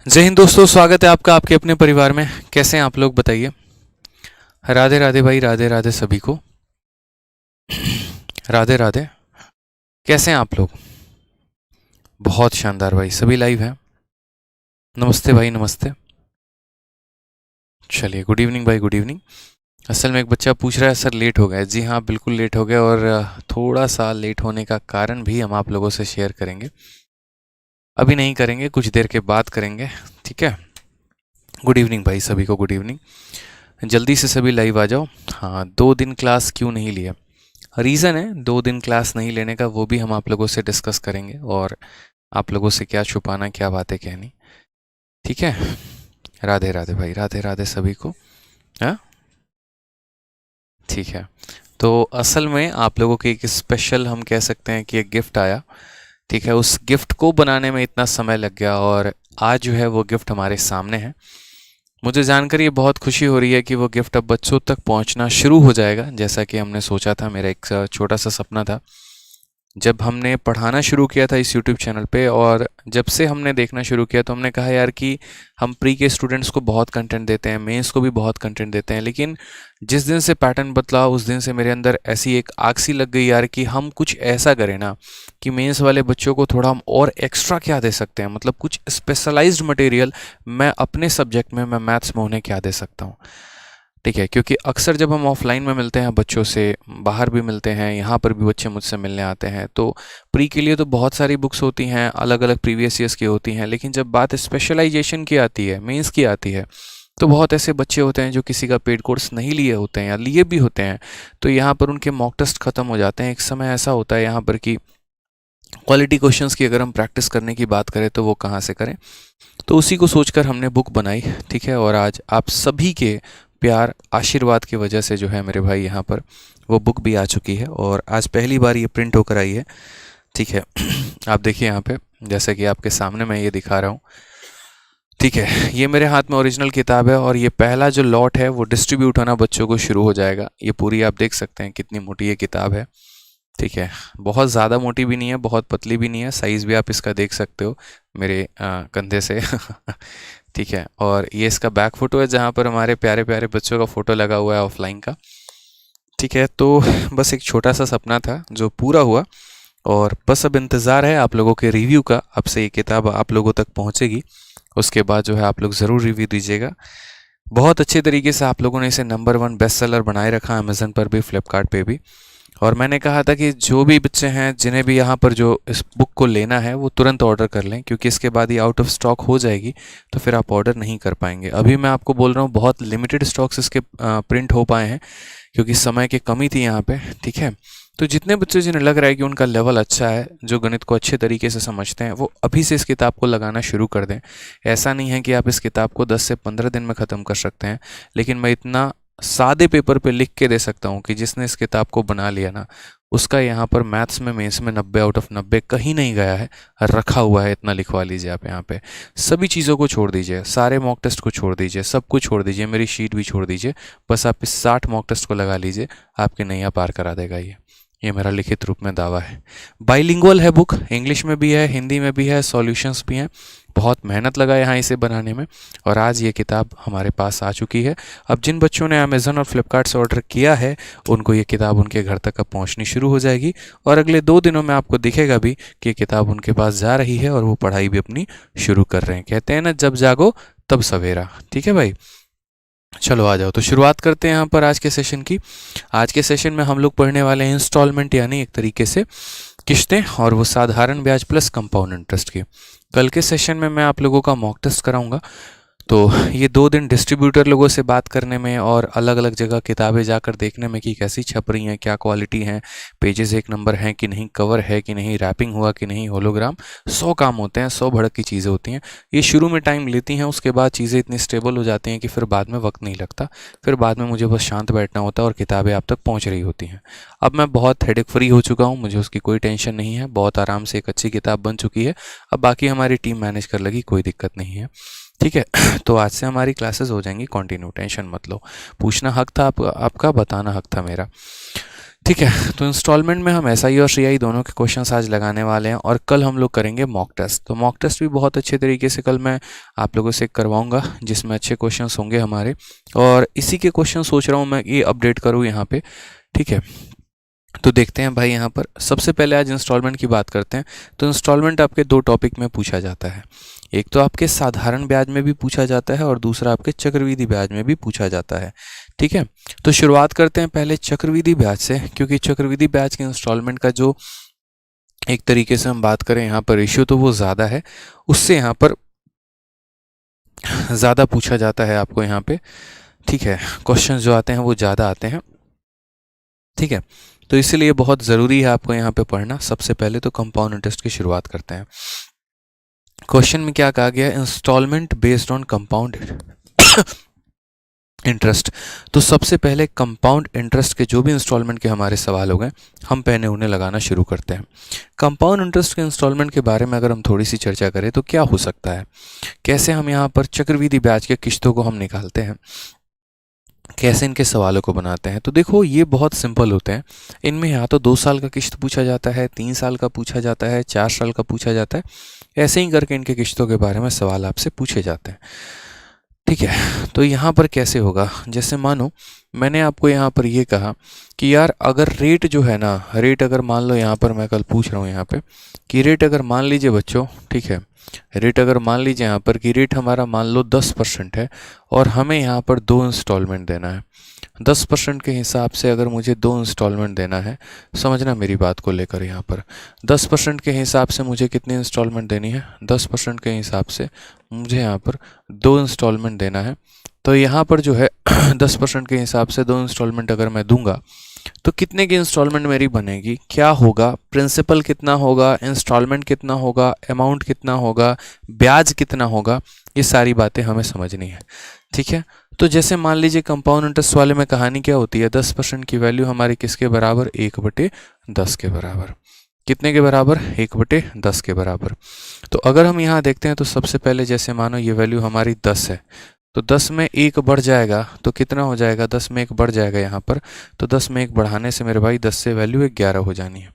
जय हिंद दोस्तों, स्वागत है आपका आपके अपने परिवार में। कैसे हैं आप लोग, बताइए। राधे राधे भाई, राधे राधे सभी को। राधे राधे। कैसे हैं आप लोग? बहुत शानदार भाई, सभी लाइव हैं। नमस्ते भाई, नमस्ते। चलिए, गुड इवनिंग भाई, गुड इवनिंग। असल में एक बच्चा पूछ रहा है सर लेट हो गए। जी हाँ, बिल्कुल लेट हो गए, और थोड़ा सा लेट होने का कारण भी हम आप लोगों से शेयर करेंगे। अभी नहीं करेंगे, कुछ देर के बाद करेंगे, ठीक है। गुड इवनिंग भाई सभी को, गुड इवनिंग। जल्दी से सभी लाइव आ जाओ। हाँ, 2 दिन क्लास क्यों नहीं लिया? रीज़न है 2 दिन क्लास नहीं लेने का, वो भी हम आप लोगों से डिस्कस करेंगे, और आप लोगों से क्या छुपाना, क्या बातें कहनी, ठीक है। राधे राधे भाई, राधे राधे सभी को। हाँ, ठीक है। तो असल में आप लोगों के एक स्पेशल, हम कह सकते हैं कि एक गिफ्ट आया, ठीक है। उस गिफ्ट को बनाने में इतना समय लग गया, और आज जो है वो गिफ्ट हमारे सामने है। मुझे जानकर ये बहुत खुशी हो रही है कि वो गिफ्ट अब बच्चों तक पहुंचना शुरू हो जाएगा, जैसा कि हमने सोचा था। मेरा एक छोटा सा सपना था जब हमने पढ़ाना शुरू किया था इस यूट्यूब चैनल पे, और जब से हमने देखना शुरू किया तो हमने कहा यार कि हम प्री के स्टूडेंट्स को बहुत कंटेंट देते हैं, मेंस को भी बहुत कंटेंट देते हैं, लेकिन जिस दिन से पैटर्न बदला उस दिन से मेरे अंदर ऐसी एक आग सी लग गई यार कि हम कुछ ऐसा करें ना कि मेंस वाले बच्चों को थोड़ा हम और एक्स्ट्रा क्या दे सकते हैं, मतलब कुछ स्पेशलाइज्ड मटेरियल मैं अपने सब्जेक्ट में, मैं मैथ्स में उन्हें क्या दे सकता हूँ, ठीक है। क्योंकि अक्सर जब हम ऑफलाइन में मिलते हैं बच्चों से, बाहर भी मिलते हैं, यहाँ पर भी बच्चे मुझसे मिलने आते हैं, तो प्री के लिए तो बहुत सारी बुक्स होती हैं, अलग अलग प्रीवियस ईयर्स की होती हैं, लेकिन जब बात स्पेशलाइजेशन की आती है, मेंस की आती है, तो बहुत ऐसे बच्चे होते हैं जो किसी का पेड कोर्स नहीं लिए होते हैं या लिए भी होते हैं, तो यहाँ पर उनके मॉक टेस्ट खत्म हो जाते हैं। एक समय ऐसा होता है यहाँ पर कि क्वालिटी क्वेश्चंस की अगर हम प्रैक्टिस करने की बात करें तो वो कहाँ से करें। तो उसी को सोचकर हमने बुक बनाई, ठीक है। और आज आप सभी के प्यार आशीर्वाद की वजह से जो है मेरे भाई यहाँ पर वो बुक भी आ चुकी है, और आज पहली बार ये प्रिंट होकर आई है, ठीक है। आप देखिए यहाँ पे, जैसे कि आपके सामने मैं ये दिखा रहा हूँ, ठीक है। ये मेरे हाथ में ओरिजिनल किताब है, और ये पहला जो लॉट है वो डिस्ट्रीब्यूट होना बच्चों को शुरू हो जाएगा। ये पूरी आप देख सकते हैं कितनी मोटी ये किताब है, ठीक है। बहुत ज़्यादा मोटी भी नहीं है, बहुत पतली भी नहीं है, साइज़ भी आप इसका देख सकते हो मेरे कंधे से। ठीक है। और ये इसका बैक फोटो है जहाँ पर हमारे प्यारे प्यारे बच्चों का फ़ोटो लगा हुआ है ऑफलाइन का, ठीक है। तो बस एक छोटा सा सपना था जो पूरा हुआ, और बस अब इंतज़ार है आप लोगों के रिव्यू का। अब से ये किताब आप लोगों तक पहुँचेगी, उसके बाद जो है आप लोग ज़रूर रिव्यू दीजिएगा। बहुत अच्छे तरीके से आप लोगों ने इसे नंबर 1 बेस्ट सेलर बनाए रखा, अमेज़न पर भी, फ्लिपकार्ट पे भी। और मैंने कहा था कि जो भी बच्चे हैं जिन्हें भी यहाँ पर जो इस बुक को लेना है वो तुरंत ऑर्डर कर लें, क्योंकि इसके बाद ये आउट ऑफ स्टॉक हो जाएगी, तो फिर आप ऑर्डर नहीं कर पाएंगे। अभी मैं आपको बोल रहा हूँ बहुत लिमिटेड स्टॉक्स इसके प्रिंट हो पाए हैं, क्योंकि समय की कमी थी यहाँ पे, ठीक है। तो जितने बच्चे जिन्हें लग रहा है कि उनका लेवल अच्छा है, जो गणित को अच्छे तरीके से समझते हैं, वो अभी से इस किताब को लगाना शुरू कर दें। ऐसा नहीं है कि आप इस किताब को 10 से 15 दिन में ख़त्म कर सकते हैं, लेकिन मैं इतना सादे पेपर पे लिख के दे सकता हूँ कि जिसने इस किताब को बना लिया ना, उसका यहाँ पर मैथ्स में, मेंस में 90 आउट ऑफ 90 कहीं नहीं गया है, रखा हुआ है। इतना लिखवा लीजिए आप यहाँ पे। सभी चीज़ों को छोड़ दीजिए, सारे मॉक टेस्ट को छोड़ दीजिए, सब कुछ छोड़ दीजिए, मेरी शीट भी छोड़ दीजिए, बस आप इस 60 मॉक टेस्ट को लगा लीजिए, आपके नैया पार करा देगा ये मेरा लिखित रूप में दावा है। बाइलिंगुअल है बुक, इंग्लिश में भी है, हिंदी में भी है, सॉल्यूशंस भी हैं। बहुत मेहनत लगा यहाँ इसे बनाने में, और आज ये किताब हमारे पास आ चुकी है। अब जिन बच्चों ने अमेज़न और फ्लिपकार्ट से ऑर्डर किया है, उनको ये किताब उनके घर तक अब पहुँचनी शुरू हो जाएगी, और अगले 2 दिनों में आपको दिखेगा भी कि ये किताब उनके पास जा रही है, और वो पढ़ाई भी अपनी शुरू कर रहे हैं। कहते हैं ना, जब जागो तब सवेरा, ठीक है भाई। चलो आ जाओ, तो शुरुआत करते हैं यहाँ पर आज के सेशन की। आज के सेशन में हम लोग पढ़ने वाले हैं इंस्टॉलमेंट, यानी एक तरीके से किश्तें, और वो साधारण ब्याज प्लस कंपाउंड इंटरेस्ट की। कल के सेशन में मैं आप लोगों का मॉक टेस्ट कराऊंगा। तो ये 2 दिन डिस्ट्रीब्यूटर लोगों से बात करने में, और अलग अलग जगह किताबें जाकर देखने में कि कैसी छप रही हैं, क्या क्वालिटी हैं, पेजेस एक नंबर हैं कि नहीं, कवर है कि नहीं, रैपिंग हुआ कि नहीं, होलोग्राम, 100 काम होते हैं, 100 भड़क की चीज़ें होती हैं। ये शुरू में टाइम लेती हैं, उसके बाद चीज़ें इतनी स्टेबल हो जाती हैं कि फिर बाद में वक्त नहीं लगता। फिर बाद में मुझे बस शांत बैठना होता है और किताबें आप तक पहुँच रही होती हैं। अब मैं बहुत हेडेक फ्री हो चुका हूँ, मुझे उसकी कोई टेंशन नहीं है, बहुत आराम से एक अच्छी किताब बन चुकी है। अब बाकी हमारी टीम मैनेज कर लेगी, कोई दिक्कत नहीं है, ठीक है। तो आज से हमारी क्लासेस हो जाएंगी कंटिन्यू, टेंशन मत लो। पूछना हक था आपका, बताना हक था मेरा, ठीक है, तो इंस्टॉलमेंट में हम एसआई और सीआई दोनों के क्वेश्चंस आज लगाने वाले हैं और कल हम लोग करेंगे मॉक टेस्ट। तो मॉक टेस्ट भी बहुत अच्छे तरीके से कल मैं आप लोगों से करवाऊंगा, जिसमें अच्छे क्वेश्चंस होंगे हमारे, और इसी के क्वेश्चन सोच रहा हूँ मैं ये अपडेट करूँ यहाँ पे। ठीक है, तो देखते हैं भाई, यहाँ पर सबसे पहले आज इंस्टॉलमेंट की बात करते हैं। तो इंस्टॉलमेंट आपके दो टॉपिक में पूछा जाता है, एक तो आपके साधारण ब्याज में भी पूछा जाता है और दूसरा आपके चक्रवृद्धि ब्याज में भी पूछा जाता है। ठीक है, तो शुरुआत करते हैं पहले चक्रवृद्धि ब्याज से, क्योंकि चक्रवृद्धि ब्याज के इंस्टॉलमेंट का जो एक तरीके से हम बात करें यहाँ पर रेशियो, तो वो ज़्यादा है, उससे यहाँ पर ज़्यादा पूछा जाता है आपको यहाँ पे। ठीक है, क्वेश्चन जो आते हैं वो ज़्यादा आते हैं। ठीक है, तो इसलिए बहुत ज़रूरी है आपको यहाँ पे पढ़ना। सबसे पहले तो कंपाउंड इंटरेस्ट की शुरुआत करते हैं। क्वेश्चन में क्या कहा गया है, instalment based on compound interest. तो सबसे पहले कंपाउंड इंटरेस्ट के जो भी इंस्टॉलमेंट के हमारे सवाल हो गए, हम पहले उन्हें लगाना शुरू करते हैं। कंपाउंड इंटरेस्ट के इंस्टॉलमेंट के बारे में अगर हम थोड़ी सी चर्चा करें तो क्या हो सकता है, कैसे हम यहाँ पर चक्रवृद्धि ब्याज के किस्तों को हम निकालते हैं, कैसे इनके सवालों को बनाते हैं। तो देखो, ये बहुत सिंपल होते हैं। इनमें या तो 2 साल का किस्त पूछा जाता है, 3 साल का पूछा जाता है, 4 साल का पूछा जाता है, ऐसे ही करके इनके किस्तों के बारे में सवाल आपसे पूछे जाते हैं। ठीक है, तो यहाँ पर कैसे होगा, जैसे मानो मैंने आपको यहाँ पर ये कहा कि यार अगर रेट जो है ना, रेट अगर मान लो यहाँ पर मैं कल पूछ रहा हूँ यहाँ पे कि रेट अगर मान लीजिए बच्चों, ठीक है, रेट अगर मान लीजिए यहाँ पर कि रेट हमारा मान लो 10% है और हमें यहाँ पर 2 इंस्टॉलमेंट देना है। 10% के हिसाब से अगर मुझे 2 इंस्टॉलमेंट देना है, समझना मेरी बात को लेकर, यहाँ पर 10% के हिसाब से मुझे कितनी इंस्टॉलमेंट देनी है, 10% के हिसाब से मुझे यहाँ पर 2 इंस्टॉलमेंट देना है। तो यहाँ पर जो है 10% के हिसाब से 2 इंस्टॉलमेंट अगर मैं दूंगा तो कितने की इंस्टॉलमेंट मेरी बनेगी, क्या होगा, प्रिंसिपल कितना होगा, इंस्टॉलमेंट कितना होगा, अमाउंट कितना होगा, ब्याज कितना होगा, ये सारी बातें हमें समझनी है। ठीक है, तो जैसे मान लीजिए कंपाउंड इंटरेस्ट वाले में कहानी क्या होती है, 10% की वैल्यू हमारी किसके बराबर, 1/10 के बराबर। कितने के बराबर, 1/10 के बराबर। तो अगर हम यहाँ देखते हैं तो सबसे पहले जैसे मानो ये वैल्यू हमारी 10 है, तो 10 में 1 बढ़ जाएगा तो कितना हो जाएगा, 10 में 1 बढ़ जाएगा यहाँ पर। तो 10 में 1 बढ़ाने से मेरे भाई 10 से वैल्यू 11 हो जानी है।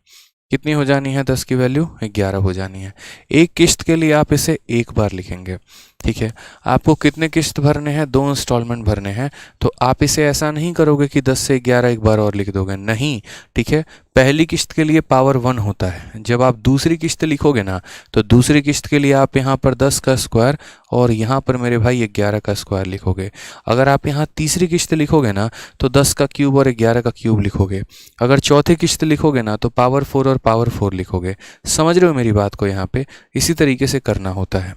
कितनी हो जानी है, 10 की वैल्यू 11 हो जानी है। एक किस्त के लिए आप इसे एक बार लिखेंगे। ठीक है, आपको कितने किस्त भरने हैं, 2 इंस्टॉलमेंट भरने हैं। तो आप इसे ऐसा नहीं करोगे कि 10 से 11 एक बार और लिख दोगे, नहीं। ठीक है, पहली किस्त के लिए पावर 1 होता है। जब आप दूसरी किस्त लिखोगे ना, तो दूसरी किस्त के लिए आप यहाँ पर 10 का स्क्वायर और यहाँ पर मेरे भाई 11 का स्क्वायर लिखोगे। अगर आप यहाँ तीसरी किस्त लिखोगे ना, तो 10 का क्यूब और 11 का क्यूब लिखोगे। अगर चौथी किस्त लिखोगे ना, तो पावर 4 और पावर 4 लिखोगे। समझ रहे हो मेरी बात को, यहाँ पे इसी तरीके से करना होता है।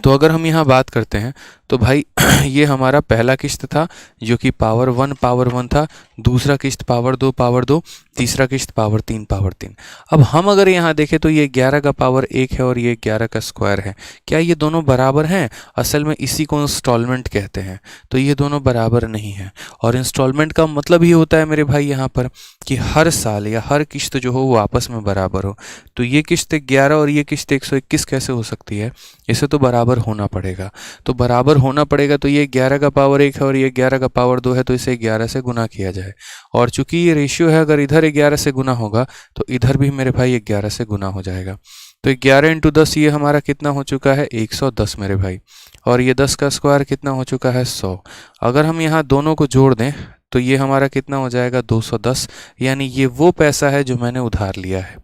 तो अगर हम यहाँ बात करते हैं तो भाई ये हमारा पहला किस्त था जो कि पावर 1 था, दूसरा किस्त पावर 2, तीसरा किस्त पावर 3। अब हम अगर यहाँ देखें तो ये 11 का पावर 1 है और ये 11 का स्क्वायर है। क्या ये दोनों बराबर हैं? असल में इसी को इंस्टॉलमेंट कहते हैं। तो ये दोनों बराबर नहीं है, और इंस्टॉलमेंट का मतलब ही होता है मेरे भाई यहाँ पर कि हर साल या हर किस्त जो हो वो आपस में बराबर हो। तो ये किस्त 11 और ये किस्त 121 कैसे हो सकती है? इसे तो बराबर होना पड़ेगा। तो बराबर होना पड़ेगा तो ये 11 का पावर 1 है और ये 11 का पावर 2 है, तो इसे 11 से गुना किया जाए। और चूंकि ये रेशियो है, अगर इधर 11 से गुना होगा तो इधर भी मेरे भाई 11 से गुना हो जाएगा। तो 11 × 10 ये हमारा कितना हो चुका है, 110 मेरे भाई। और ये 10 का स्क्वायर कितना हो चुका है, 100। अगर हम यहाँ दोनों को जोड़ दें तो ये हमारा कितना हो जाएगा, 210। यानी ये वो पैसा है जो मैंने उधार लिया है,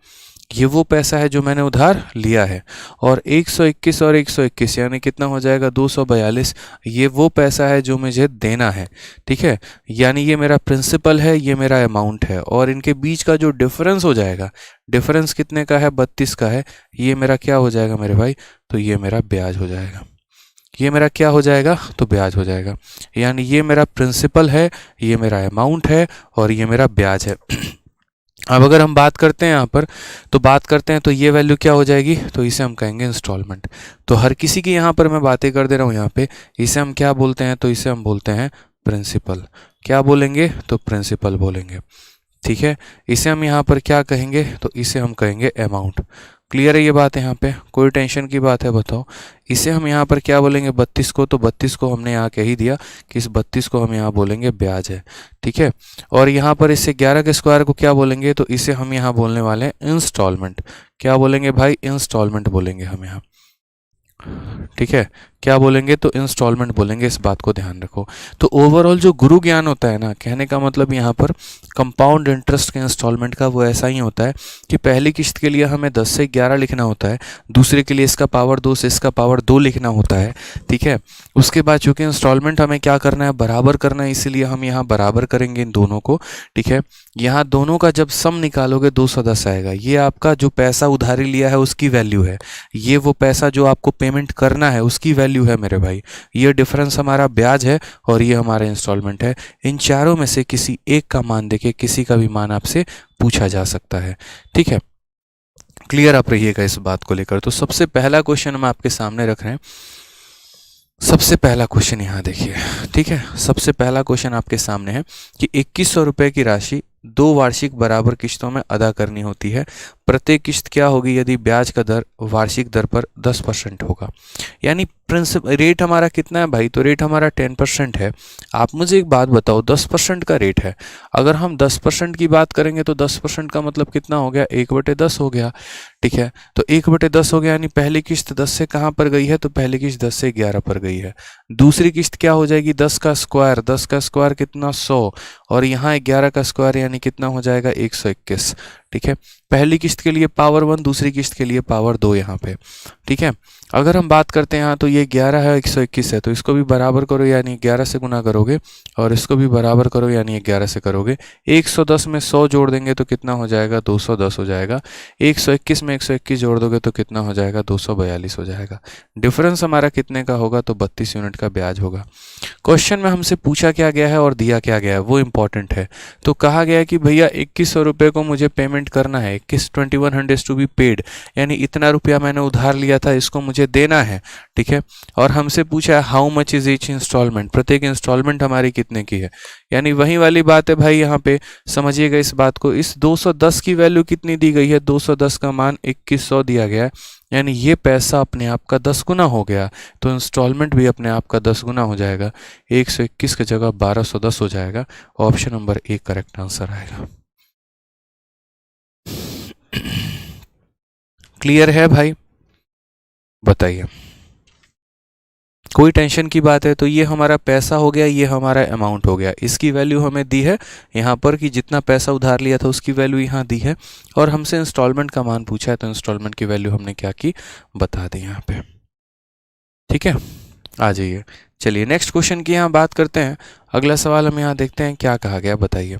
ये वो पैसा है जो मैंने उधार लिया है। और 121 और 121 यानी कितना हो जाएगा, 242। ये वो पैसा है जो मुझे देना है। ठीक है, यानी ये मेरा प्रिंसिपल है, ये मेरा अमाउंट है, और इनके बीच का जो डिफरेंस हो जाएगा, डिफरेंस कितने का है, 32 का है, ये मेरा क्या हो जाएगा मेरे भाई, तो ये मेरा ब्याज हो जाएगा। ये मेरा क्या हो जाएगा, तो ब्याज हो जाएगा। यानी ये मेरा प्रिंसिपल है, ये मेरा अमाउंट है और ये मेरा ब्याज है। अब अगर हम बात करते हैं यहाँ पर, तो बात करते हैं तो ये वैल्यू क्या हो जाएगी, तो इसे हम कहेंगे इंस्टॉलमेंट। तो हर किसी की यहाँ पर मैं बातें कर दे रहा हूँ यहाँ पे, इसे हम क्या बोलते हैं, तो इसे हम बोलते हैं प्रिंसिपल। क्या बोलेंगे, तो प्रिंसिपल बोलेंगे। ठीक है, इसे हम यहाँ पर क्या कहेंगे, तो इसे हम कहेंगे अमाउंट। क्लियर है ये बात? यहाँ पे कोई टेंशन की बात है बताओ? इसे हम यहाँ पर क्या बोलेंगे 32 को, तो 32 को हमने यहाँ कह ही दिया कि इस 32 को हम यहाँ बोलेंगे ब्याज है, ठीक है। और यहाँ पर इसे 11 के स्क्वायर को क्या बोलेंगे, तो इसे हम यहाँ बोलने वाले हैं इंस्टॉलमेंट। क्या बोलेंगे भाई? इंस्टॉलमेंट बोलेंगे हम यहाँ, ठीक है। क्या बोलेंगे? तो इंस्टॉलमेंट बोलेंगे, इस बात को ध्यान रखो। तो ओवरऑल जो गुरु ज्ञान होता है ना, कहने का मतलब यहाँ पर कंपाउंड इंटरेस्ट के इंस्टॉलमेंट का वो ऐसा ही होता है कि पहली किस्त के लिए हमें 10 से 11 लिखना होता है, दूसरे के लिए इसका पावर 2 से इसका पावर 2 लिखना होता है, ठीक है। उसके बाद चूंकि इंस्टॉलमेंट हमें क्या करना है, बराबर करना है, इसीलिए हम यहाँ बराबर करेंगे इन दोनों को, ठीक है। यहाँ दोनों का जब सम निकालोगे 210 आएगा। ये आपका जो पैसा उधारी लिया है उसकी वैल्यू है, ये वो पैसा जो आपको पेमेंट करना है उसकी वैल्यू है मेरे भाई। ये डिफरेंस हमारा ब्याज है और ये हमारा इंस्टॉलमेंट है। इन चारों में से किसी एक का मान देके किसी का भी मान आपसे पूछा जा सकता है, ठीक है। क्लियर आप रहिएगा इस बात को लेकर। तो सबसे पहला क्वेश्चन हम आपके सामने रख रहे हैं। सबसे पहला क्वेश्चन यहाँ देखिए, ठीक है। सबसे पहला क्वेश्चन आपके सामने है कि 2100 रुपये की राशि 2 वार्षिक बराबर किस्तों में अदा करनी होती है। प्रत्येक किस्त क्या होगी यदि ब्याज का दर वार्षिक दर पर 10% होगा। यानी प्रिंसिपल रेट हमारा कितना है भाई? तो रेट हमारा 10% है। आप मुझे एक बात बताओ, 10% का रेट है, अगर हम 10% की बात करेंगे तो 10% का मतलब कितना हो गया? 1/10 हो गया, ठीक है। तो 1/10 हो गया, यानी पहली किस्त 10 से कहाँ पर गई है? तो पहली किस्त 10 से 11 पर गई है। दूसरी किस्त क्या हो जाएगी? 10 का स्क्वायर, 10 का स्क्वायर कितना? 100, और यहाँ 11 का स्क्वायर यानी कितना हो जाएगा? 121, ठीक है। पहली किस्त के लिए पावर 1, दूसरी किस्त के लिए पावर 2 यहाँ पे, ठीक है। अगर हम बात करते हैं यहाँ, तो ये 11 है, 121 है, तो इसको भी बराबर करो यानी 11 से गुना करोगे, और इसको भी बराबर करो यानी 11 से करोगे। 110 में 100 जोड़ देंगे तो कितना हो जाएगा? 210 हो जाएगा। 121 में 121 जोड़ दोगे तो कितना हो जाएगा? 242 हो जाएगा। डिफरेंस हमारा कितने का होगा? तो 32 यूनिट का ब्याज होगा। क्वेश्चन में हमसे पूछा क्या गया है और दिया क्या गया है वो इंपॉर्टेंट है। तो कहा गया है कि भैया 2100 रुपये को मुझे पेमेंट करना है, 2100 टू बी पेड, यानी इतना रुपया मैंने उधार लिया था इसको मुझे देना है, ठीक है। और हमसे पूछा है how much is each instalment, प्रत्येक इंस्टॉलमेंट हमारी कितने की है। यानी वही वाली बात है भाई, यहाँ पे समझिएगा इस बात को। इस 210 की वैल्यू कितनी दी गई है? 210 का मान 2100 दिया गया है, यानी ये पैसा अपने आप का 10 गुना हो गया, तो इंस्टॉलमेंट भी अपने आप का 10 गुना हो जाएगा। 121 की जगह 1210 हो जाएगा। ऑप्शन नंबर 1 करेक्ट आंसर आएगा। क्लियर है भाई? बताइए, कोई टेंशन की बात है? तो ये हमारा पैसा हो गया, ये हमारा अमाउंट हो गया, इसकी वैल्यू हमें दी है यहाँ पर कि जितना पैसा उधार लिया था उसकी वैल्यू यहाँ दी है, और हमसे इंस्टॉलमेंट का मान पूछा है तो इंस्टॉलमेंट की वैल्यू हमने क्या की बता दी यहाँ पे, ठीक है। आ जाइए, चलिए नेक्स्ट क्वेश्चन की यहाँ बात करते हैं। अगला सवाल हम यहाँ देखते हैं क्या कहा गया, बताइए।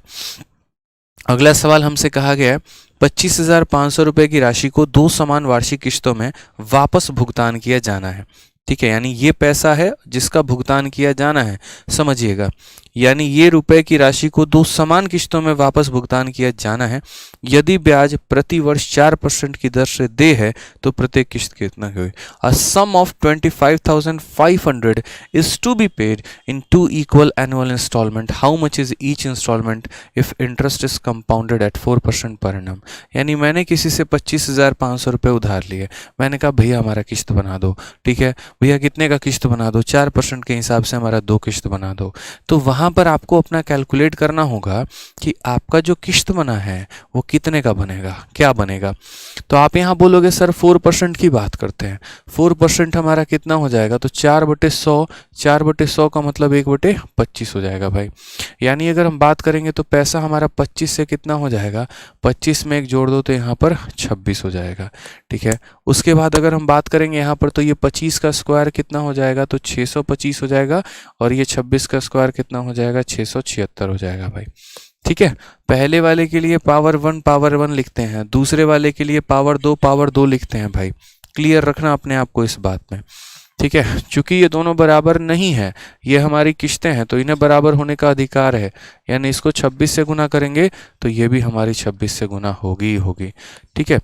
अगला सवाल हमसे कहा गया है 25,500 रुपये की राशि को 2 समान वार्षिक किस्तों में वापस भुगतान किया जाना है, ठीक है। यानी ये पैसा है जिसका भुगतान किया जाना है, समझिएगा। यानी ये रुपए की राशि को 2 समान किस्तों में वापस भुगतान किया जाना है। यदि ब्याज प्रति वर्ष 4% की दर से दे है तो प्रत्येक किस्त कितना हुई? A sum of 25,500 is to be paid in 2 equal annual instalment. How much is each instalment if interest is compounded at 4% per annum. यानी मैंने किसी से 25,500 रुपये उधार लिए, मैंने कहा भैया हमारा किस्त बना दो, ठीक है। भैया कितने का किस्त बना दो? 4% के हिसाब से हमारा 2 किस्त बना दो। तो वहाँ पर आपको अपना कैलकुलेट करना होगा कि आपका जो किस्त बना है वो कितने का बनेगा, क्या बनेगा। तो आप यहाँ बोलोगे सर 4% की बात करते हैं, 4% हमारा कितना हो जाएगा? तो 4/100, 4/100 का मतलब 1/25 हो जाएगा भाई। यानी अगर हम बात करेंगे तो पैसा हमारा 25 से कितना हो जाएगा? 25 में 1 जोड़ दो तो यहाँ पर 26 हो जाएगा, ठीक है। उसके बाद अगर हम बात करेंगे यहाँ पर तो ये 25 का स्क्वायर कितना हो जाएगा? तो 625 हो जाएगा, और ये 26 का स्क्वायर कितना हो जाएगा? 676 हो जाएगा भाई, ठीक है। पहले वाले के लिए पावर 1 लिखते हैं, दूसरे वाले के लिए पावर 2 लिखते हैं भाई। क्लियर रखना अपने आप को इस बात में, ठीक है। चूंकि ये दोनों बराबर नहीं है, ये हमारी किस्तें हैं तो इन्हें बराबर होने का अधिकार है, यानी इसको 26 से गुना करेंगे तो ये भी हमारी 26 से गुना होगी ही होगी, ठीक है।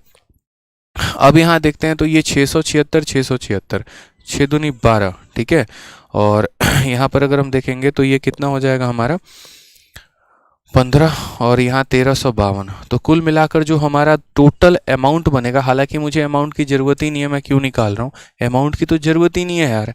अब यहाँ देखते हैं तो ये 676, 6 दूनी 12, ठीक है। और यहाँ पर अगर हम देखेंगे तो ये कितना हो जाएगा हमारा 15 और यहाँ 1352, तो कुल मिलाकर जो हमारा टोटल अमाउंट बनेगा, हालांकि मुझे अमाउंट की ज़रूरत ही नहीं है, मैं क्यों निकाल रहा हूँ, अमाउंट की तो ज़रूरत ही नहीं है यार,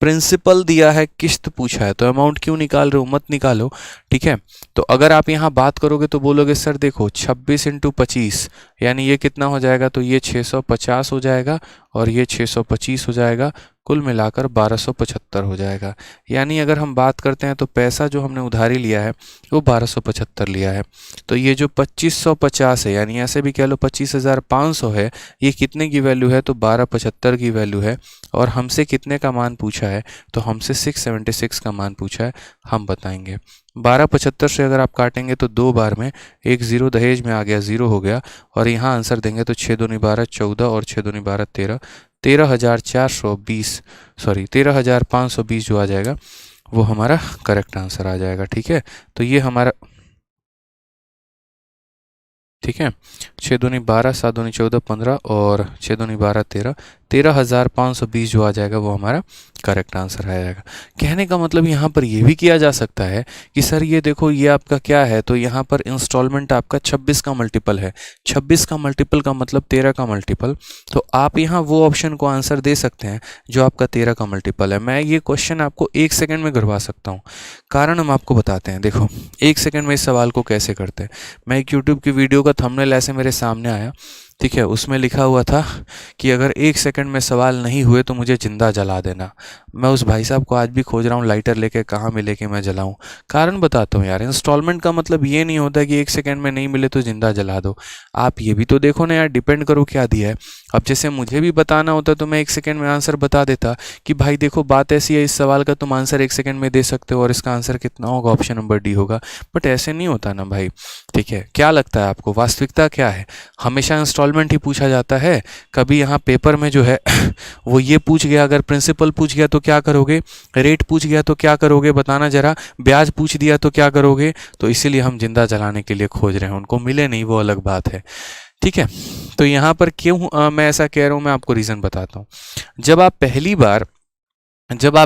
प्रिंसिपल दिया है, किस्त पूछा है, तो अमाउंट क्यों निकाल रहे हो, मत निकालो। ठीक है, तो अगर आप यहाँ बात करोगे तो बोलोगे सर देखो 26 इंटू 25 यानी ये कितना हो जाएगा, तो ये 650 हो जाएगा और ये 625 हो जाएगा, कुल मिलाकर 1275 हो जाएगा। यानी अगर हम बात करते हैं तो पैसा जो हमने उधारी लिया है वो 1275 लिया है। तो ये जो 2550 है, यानी ऐसे भी कह लो 25,500 है, ये कितने की वैल्यू है, तो 1275 की वैल्यू है। और हमसे कितने का मान पूछा है, तो हमसे 676 का मान पूछा है, हम बताएंगे। 1275 से अगर आप काटेंगे तो 2 बार में, एक ज़ीरो दहेज में आ गया, ज़ीरो हो गया, और यहाँ आंसर देंगे तो 6 दूनी 12 14 और 6 दूनी 12 13, 13,420 सॉरी 13,520 जो आ जाएगा वो हमारा करेक्ट आंसर आ जाएगा। ठीक है, तो ये हमारा, ठीक है, 6 दूनी 12 7 दूनी 14 15 और 6 दूनी 12 13, 13,520 जो आ जाएगा वो हमारा करेक्ट आंसर आ जाएगा। कहने का मतलब यहाँ पर ये भी किया जा सकता है कि सर ये देखो ये आपका क्या है, तो यहाँ पर इंस्टॉलमेंट आपका 26 का मल्टीपल है, 26 का मल्टीपल का मतलब 13 का मल्टीपल, तो आप यहाँ वो ऑप्शन को आंसर दे सकते हैं जो आपका 13 का मल्टीपल है। मैं ये क्वेश्चन आपको 1 सेकेंड में करवा सकता हूँ, कारण हम आपको बताते हैं। देखो 1 सेकेंड में इस सवाल को कैसे करते हैं, मैं एक यूट्यूब की वीडियो का थंबनेल ऐसे मेरे सामने आया, ठीक है, उसमें लिखा हुआ था कि अगर 1 सेकंड में सवाल नहीं हुए तो मुझे ज़िंदा जला देना। मैं उस भाई साहब को आज भी खोज रहा हूँ, लाइटर लेके कहाँ मिले कि मैं जलाऊँ। कारण बताता हूँ यार, इंस्टॉलमेंट का मतलब ये नहीं होता कि 1 सेकंड में नहीं मिले तो ज़िंदा जला दो। आप ये भी तो देखो ना यार, डिपेंड करो क्या दिया है। अब जैसे मुझे भी बताना होता तो मैं 1 सेकंड में आंसर बता देता कि भाई देखो बात ऐसी है, इस सवाल का तुम आंसर 1 सेकंड में दे सकते हो और इसका आंसर कितना होगा, ऑप्शन नंबर डी होगा। बट ऐसे नहीं होता ना भाई। ठीक है, क्या लगता है आपको वास्तविकता क्या है, हमेशा इंस्टॉलमेंट ही पूछा जाता है? कभी यहाँ पेपर में जो है वो ये पूछ गया, अगर प्रिंसिपल पूछ गया तो क्या करोगे, रेट पूछ गया तो क्या करोगे, बताना जरा, ब्याज पूछ दिया तो क्या करोगे? तो इसीलिए हम जिंदा जलाने के लिए खोज रहे हैं, उनको मिले नहीं वो अलग बात है। ठीक है, तो यहाँ पर क्यों मैं ऐसा कह रहा हूँ, मैं आपको रीज़न बताता हूँ। जब आप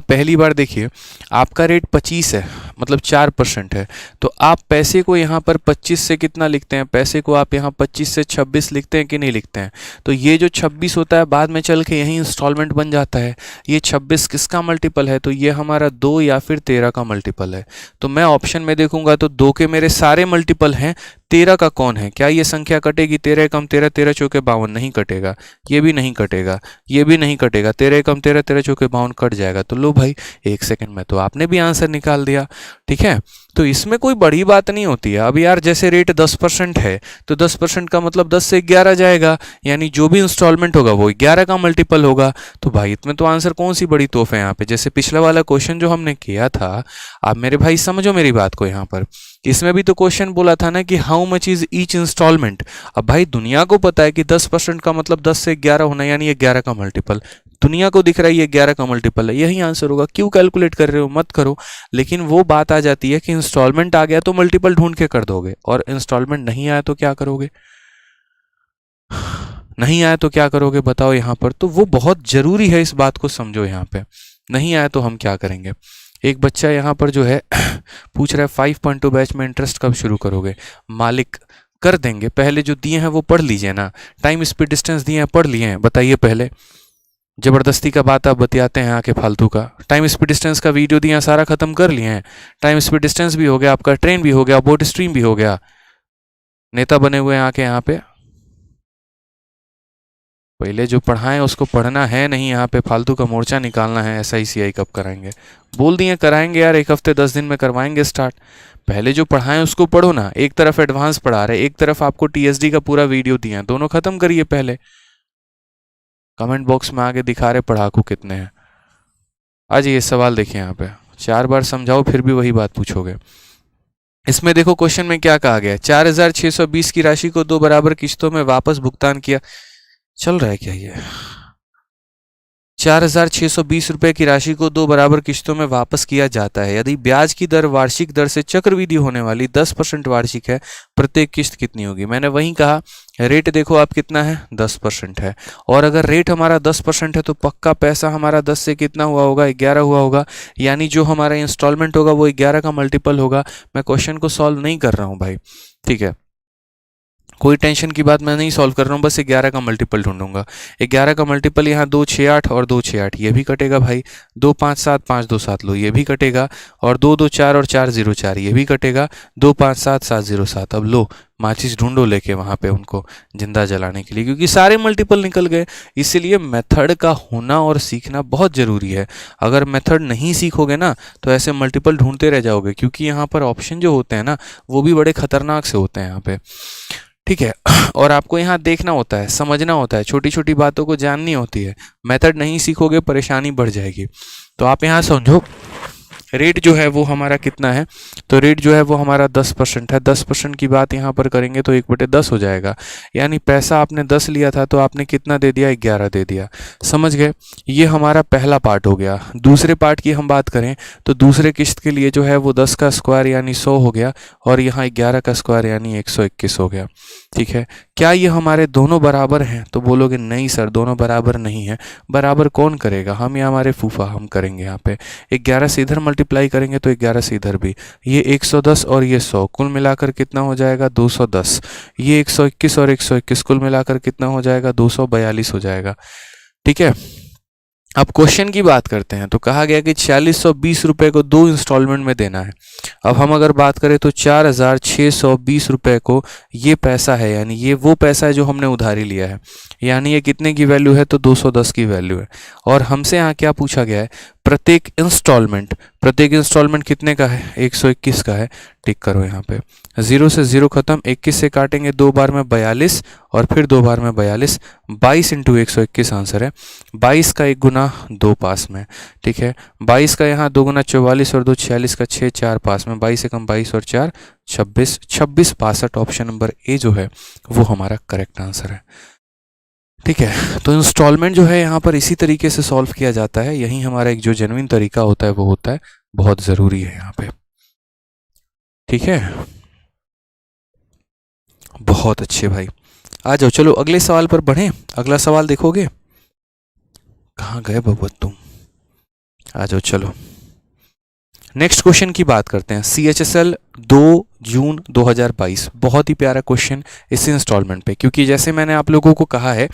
पहली बार देखिए आपका रेट 25 है, मतलब 4% है, तो आप पैसे को यहाँ पर 25 से कितना लिखते हैं, पैसे को आप यहाँ 25 से 26 लिखते हैं कि नहीं लिखते हैं? तो ये जो 26 होता है बाद में चल के यही इंस्टॉलमेंट बन जाता है। ये 26 किसका मल्टीपल है, तो ये हमारा 2 या फिर 13 का मल्टीपल है। तो मैं ऑप्शन में देखूंगा तो 2 के मेरे सारे मल्टीपल हैं, 13 का कौन है? क्या ये संख्या कटेगी? 13 कम 13 13 चौके 52, नहीं कटेगा। ये भी नहीं कटेगा, ये भी नहीं कटेगा, 13 कम 13 13 चौके 52 कट जाएगा। तो लो भाई 1 सेकंड में तो आपने भी आंसर निकाल दिया। ठीक है, तो इसमें कोई बड़ी बात नहीं होती है। अब यार जैसे रेट 10% है तो 10% का मतलब 10 से 11 जाएगा, यानी जो भी इंस्टॉलमेंट होगा वो 11 का मल्टीपल होगा। तो भाई इसमें तो आंसर कौन सी बड़ी तोहफे है यहाँ पे। जैसे पिछला वाला क्वेश्चन जो हमने किया था, आप मेरे भाई समझो मेरी बात को, यहाँ पर इसमें भी तो क्वेश्चन बोला था ना कि how much is each instalment. अब भाई दुनिया को पता है कि 10% का मतलब 10 से 11 होना, यानी ये 11 का मल्टीपल दुनिया को दिख रहा है, ये 11 का मल्टीपल है, यही आंसर होगा। क्यों कैलकुलेट कर रहे हो, मत करो। लेकिन वो बात आ जाती है कि इंस्टॉलमेंट आ गया तो मल्टीपल ढूंढ के कर दोगे, और इंस्टॉलमेंट नहीं आया तो क्या करोगे, नहीं आया तो क्या करोगे बताओ यहाँ पर। तो वो बहुत जरूरी है, इस बात को समझो। यहाँ पे नहीं आया तो हम क्या करेंगे। एक बच्चा यहाँ पर जो है पूछ रहा है 5.2 बैच में इंटरेस्ट कब शुरू करोगे। मालिक कर देंगे, पहले जो दिए हैं वो पढ़ लीजिए ना। टाइम स्पीड डिस्टेंस दिए हैं, पढ़ लिए हैं, बताइए पहले। जबरदस्ती का बात आप बतियाते हैं आके फालतू का। टाइम स्पीड डिस्टेंस का वीडियो दिया सारा खत्म कर लिए हैं। टाइम स्पीड डिस्टेंस भी हो गया आपका, ट्रेन भी हो गया, बोट स्ट्रीम भी हो गया। नेता बने हुए हैं आके यहाँ पे। पहले जो पढ़ाएं उसको पढ़ना है नहीं, यहाँ पे फालतू का मोर्चा निकालना है। SICI कब कराएंगे, बोल दिए कराएंगे यार, 1 हफ्ते 10 दिन में करवाएंगे स्टार्ट। पहले जो पढ़ाएं उसको पढ़ो ना। एक तरफ एडवांस पढ़ा रहे, एक तरफ आपको TSD का पूरा वीडियो दिया, दोनों खत्म करिए पहले। कमेंट बॉक्स में आगे दिखा रहे पढ़ाकू कितने हैं। आज ये सवाल देखिए, यहाँ पे 4 बार समझाओ फिर भी वही बात पूछोगे। इसमें देखो क्वेश्चन में क्या कहा गया, 4,620 की राशि को 2 बराबर किस्तों में वापस भुगतान किया। चल रहा है क्या ये, 4,620 रुपये की राशि को 2 बराबर किश्तों में वापस किया जाता है। यदि ब्याज की दर वार्षिक दर से चक्रवृद्धि होने वाली 10% वार्षिक है, प्रत्येक किश्त कितनी होगी? मैंने वही कहा, रेट देखो आप कितना है, 10% है। और अगर रेट हमारा 10% है तो पक्का पैसा हमारा 10 से कितना हुआ होगा, 11 हुआ होगा। यानी जो हमारा इंस्टॉलमेंट होगा वो 11 का मल्टीपल होगा। मैं क्वेश्चन को सॉल्व नहीं कर रहा हूँ भाई, ठीक है, कोई टेंशन की बात मैं नहीं सॉल्व कर रहा हूँ, बस 11 का मल्टीपल ढूंढूंगा। 11 का मल्टीपल यहाँ 2 6 8 और 2 6 8, ये भी कटेगा भाई। 2 5 7 5 2 7 लो, ये भी कटेगा। और 2 2 4 और 4 0 4, ये भी कटेगा। 2 5 7 7 0 7। अब लो माचिस ढूंढो लेके वहाँ पे उनको जिंदा जलाने के लिए, क्योंकि सारे मल्टीपल निकल गए। इसीलिए मेथड का होना और सीखना बहुत ज़रूरी है। अगर मेथड नहीं सीखोगे ना तो ऐसे मल्टीपल ढूंढते रह जाओगे, क्योंकि यहाँ पर ऑप्शन जो होते हैं ना वो भी बड़े खतरनाक से होते हैं यहाँ पे, ठीक है। और आपको यहाँ देखना होता है, समझना होता है, छोटी छोटी बातों को जाननी होती है। मेथड नहीं सीखोगे परेशानी बढ़ जाएगी। तो आप यहाँ समझो, रेट जो है वो हमारा कितना है, तो रेट जो है वो हमारा 10% है। 10% की बात यहाँ पर करेंगे तो 1/10 हो जाएगा। यानी पैसा आपने 10 लिया था तो आपने कितना दे दिया, 11 दे दिया। समझ गए? ये हमारा पहला पार्ट हो गया। दूसरे पार्ट की हम बात करें तो दूसरे किश्त के लिए जो है वो 10 का स्क्वायर यानी 100 हो गया, और यहाँ 11 का स्क्वायर यानी 121 हो गया, ठीक है। क्या ये हमारे दोनों बराबर हैं? तो बोलोगे नहीं सर, दोनों बराबर नहीं है। बराबर कौन करेगा? हम या हमारे फूफा, हम करेंगे। यहाँ पे 11 से इधर मल्टीप्लाई करेंगे तो 11 से इधर भी, ये 110 और ये 100, कुल मिलाकर कितना हो जाएगा, 210। ये 121 और 121 कुल मिलाकर कितना हो जाएगा, 242 हो जाएगा, ठीक है। अब क्वेश्चन की बात करते हैं तो कहा गया कि 4620 रुपये को 2 इंस्टॉलमेंट में देना है। अब हम अगर बात करें तो 4620 रुपये को ये पैसा है, यानी ये वो पैसा है जो हमने उधारी लिया है। यानी ये कितने की वैल्यू है, तो 210 की वैल्यू है। और हमसे यहाँ क्या पूछा गया है, प्रत्येक इंस्टॉलमेंट कितने का है, 121 का है। टिक करो यहाँ पे, 0 से 0 खत्म, 21 से काटेंगे 2 बार में 42 और फिर 2 बार में 42, 22 इंटू 121 आंसर है। 22 का 1 गुना 2 पास में, ठीक है। 22 का यहाँ 2 गुना 44 और 2 46 का 6 4 पास में, 22 से कम 22 और 4 26, 26 62। ऑप्शन नंबर ए जो है वो हमारा करेक्ट आंसर है, ठीक है। तो इंस्टॉलमेंट जो है यहाँ पर इसी तरीके से सॉल्व किया जाता है। यही हमारा एक जो जेन्युइन तरीका होता है वो होता है, बहुत ज़रूरी है यहाँ पे, ठीक है। बहुत अच्छे भाई, आ जाओ, चलो अगले सवाल पर बढ़ें। अगला सवाल देखोगे, कहाँ गए बबुआ तुम, आ जाओ चलो। नेक्स्ट क्वेश्चन की बात करते हैं। CHSL 2 जून 2022, बहुत ही प्यारा क्वेश्चन इस इंस्टॉलमेंट पे, क्योंकि जैसे मैंने आप लोगों को कहा है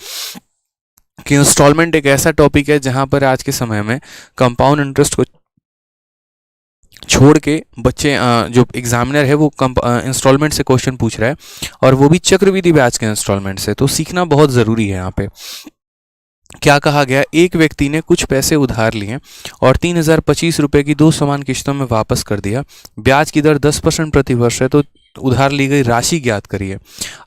कि इंस्टॉलमेंट एक ऐसा टॉपिक है जहां पर आज के समय में कंपाउंड इंटरेस्ट को छोड़ के बच्चे जो एग्जामिनर है वो इंस्टॉलमेंट से क्वेश्चन पूछ रहा है, और वो भी चक्रवृद्धि ब्याज के इंस्टॉलमेंट से। तो सीखना बहुत ज़रूरी है। यहाँ पे क्या कहा गया, एक व्यक्ति ने कुछ पैसे उधार लिए और 3025 रुपये की 2 समान किश्तों में वापस कर दिया। ब्याज की दर 10% प्रति वर्ष है, तो उधार ली गई राशि ज्ञात करिए।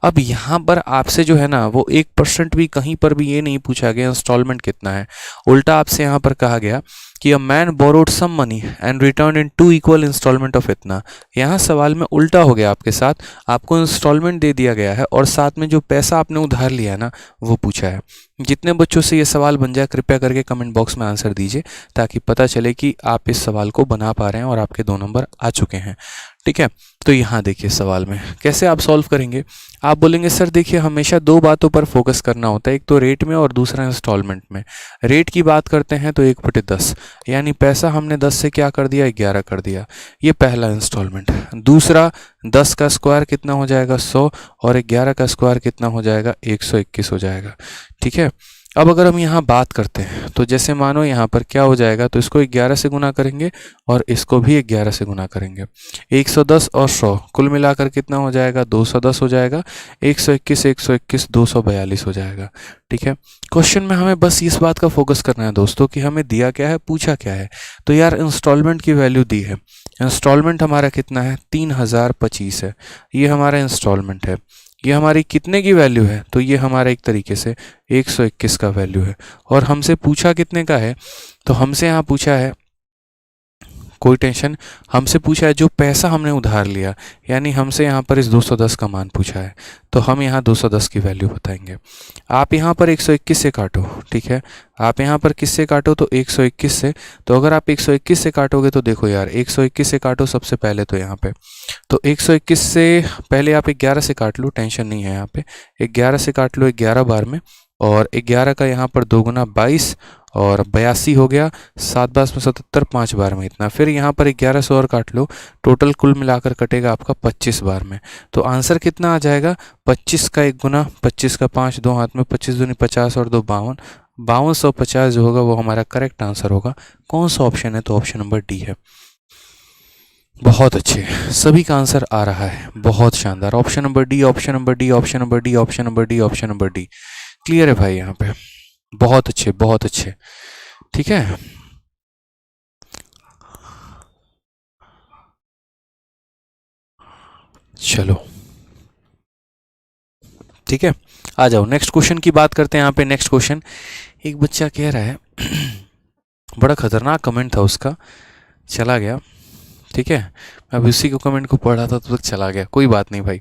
अब यहाँ पर आपसे जो है ना वो 1% भी कहीं पर भी ये नहीं पूछा गया इंस्टॉलमेंट कितना है। उल्टा आपसे यहाँ पर कहा गया कि a man borrowed some money and return in 2 equal instalment of इतना। यहाँ सवाल में उल्टा हो गया आपके साथ, आपको इंस्टॉलमेंट दे दिया गया है और साथ में जो पैसा आपने उधार लिया है ना वो पूछा है। जितने बच्चों से ये सवाल बन जाए कृपया करके कमेंट बॉक्स में आंसर दीजिए, ताकि पता चले कि आप इस सवाल को बना पा रहे हैं और आपके 2 नंबर आ चुके हैं, ठीक है। तो यहाँ देखिए सवाल में कैसे आप सॉल्व करेंगे। आप बोलेंगे सर देखिए हमेशा 2 बातों पर फोकस करना होता है, एक तो रेट में और दूसरा इंस्टॉलमेंट में। रेट की बात करते हैं तो 1/10, यानी पैसा हमने 10 से क्या कर दिया, 11 कर दिया। ये पहला इंस्टॉलमेंट। दूसरा 10 का स्क्वायर कितना हो जाएगा, 100, और 11 का स्क्वायर कितना हो जाएगा, 121 हो जाएगा, ठीक है। अब अगर हम यहाँ बात करते हैं तो जैसे मानो यहाँ पर क्या हो जाएगा, तो इसको 11 से गुना करेंगे और इसको भी 11 से गुना करेंगे। 110 और 100 कुल मिलाकर कितना हो जाएगा, 210 हो जाएगा। 121 121 242 हो जाएगा, ठीक है। क्वेश्चन में हमें बस इस बात का फोकस करना है दोस्तों कि हमें दिया क्या है, पूछा क्या है। तो यार इंस्टॉलमेंट की वैल्यू दी है, इंस्टॉलमेंट हमारा कितना है, 3025 है। ये हमारा इंस्टॉलमेंट है। ये हमारी कितने की वैल्यू है, तो ये हमारा एक तरीके से 121 का वैल्यू है। और हमसे पूछा कितने का है, तो हमसे यहाँ पूछा है कोई टेंशन। हमसे पूछा है जो पैसा हमने उधार लिया, यानी हमसे यहाँ पर इस 210 का मान पूछा है, तो हम यहाँ 210 की वैल्यू बताएंगे। आप यहाँ पर 121 से काटो, ठीक है, आप यहाँ पर किससे काटो तो 121 से। तो अगर आप 121 से काटोगे तो देखो यार, 121 से काटो सबसे पहले तो यहाँ पे, तो 121 से पहले आप 11 से काट लो, टेंशन नहीं है यहाँ पे। 11 से काट लो 11 बार में, और 11 का यहाँ पर 2 गुना 22 और 82 हो गया, 7 बार में 77, 5 बार में इतना। फिर यहाँ पर 11 से और काट लो, टोटल कुल मिलाकर कटेगा आपका 25 बार में। तो आंसर कितना आ जाएगा, 25 का 1 गुना, 25 का 5, 2 हाथ में, 25 दूनी 50 और 2 52, 5250 जो होगा वो हमारा करेक्ट आंसर होगा। कौन सा ऑप्शन है, तो ऑप्शन नंबर डी है। बहुत अच्छे, सभी का आंसर आ रहा है, बहुत शानदार। Option number D, option number D, option number D, option number D, option number D. Clear है भाई यहाँ पे, बहुत अच्छे बहुत अच्छे, ठीक है। चलो ठीक है, आ जाओ नेक्स्ट क्वेश्चन की बात करते हैं। यहाँ पे नेक्स्ट क्वेश्चन, एक बच्चा कह रहा है बड़ा खतरनाक कमेंट था उसका, चला गया, ठीक है, मैं अभी उसी को कमेंट को पढ़ा था तो तक चला गया, कोई बात नहीं भाई।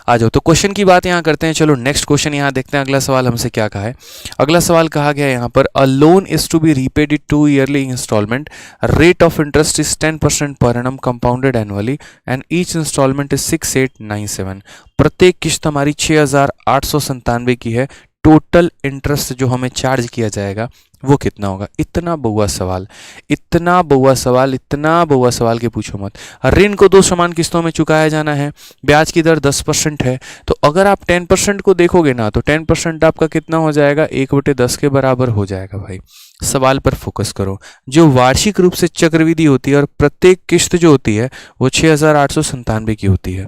आ जाओ, तो क्वेश्चन की बात यहाँ करते हैं। चलो नेक्स्ट क्वेश्चन यहाँ देखते हैं, अगला सवाल हमसे क्या कहा है। अगला सवाल कहा गया है यहाँ पर, a loan is to be repaid in 2 yearly instalment, rate of interest is 10% per annum compounded annually and each instalment is 6897। प्रत्येक किस्त हमारी 6897 की है। टोटल इंटरेस्ट जो हमें चार्ज किया जाएगा वो कितना होगा। इतना बउआ सवाल, इतना बउआ सवाल, इतना बउआ सवाल के पूछो मत। ऋण को 2 समान किस्तों में चुकाया जाना है, ब्याज की दर 10% है। तो अगर आप 10% को देखोगे ना, तो 10% आपका कितना हो जाएगा, 1/10 के बराबर हो जाएगा भाई। सवाल पर फोकस करो। जो वार्षिक रूप से चक्रवृद्धि होती है और प्रत्येक किस्त जो होती है वो 6897 की होती है।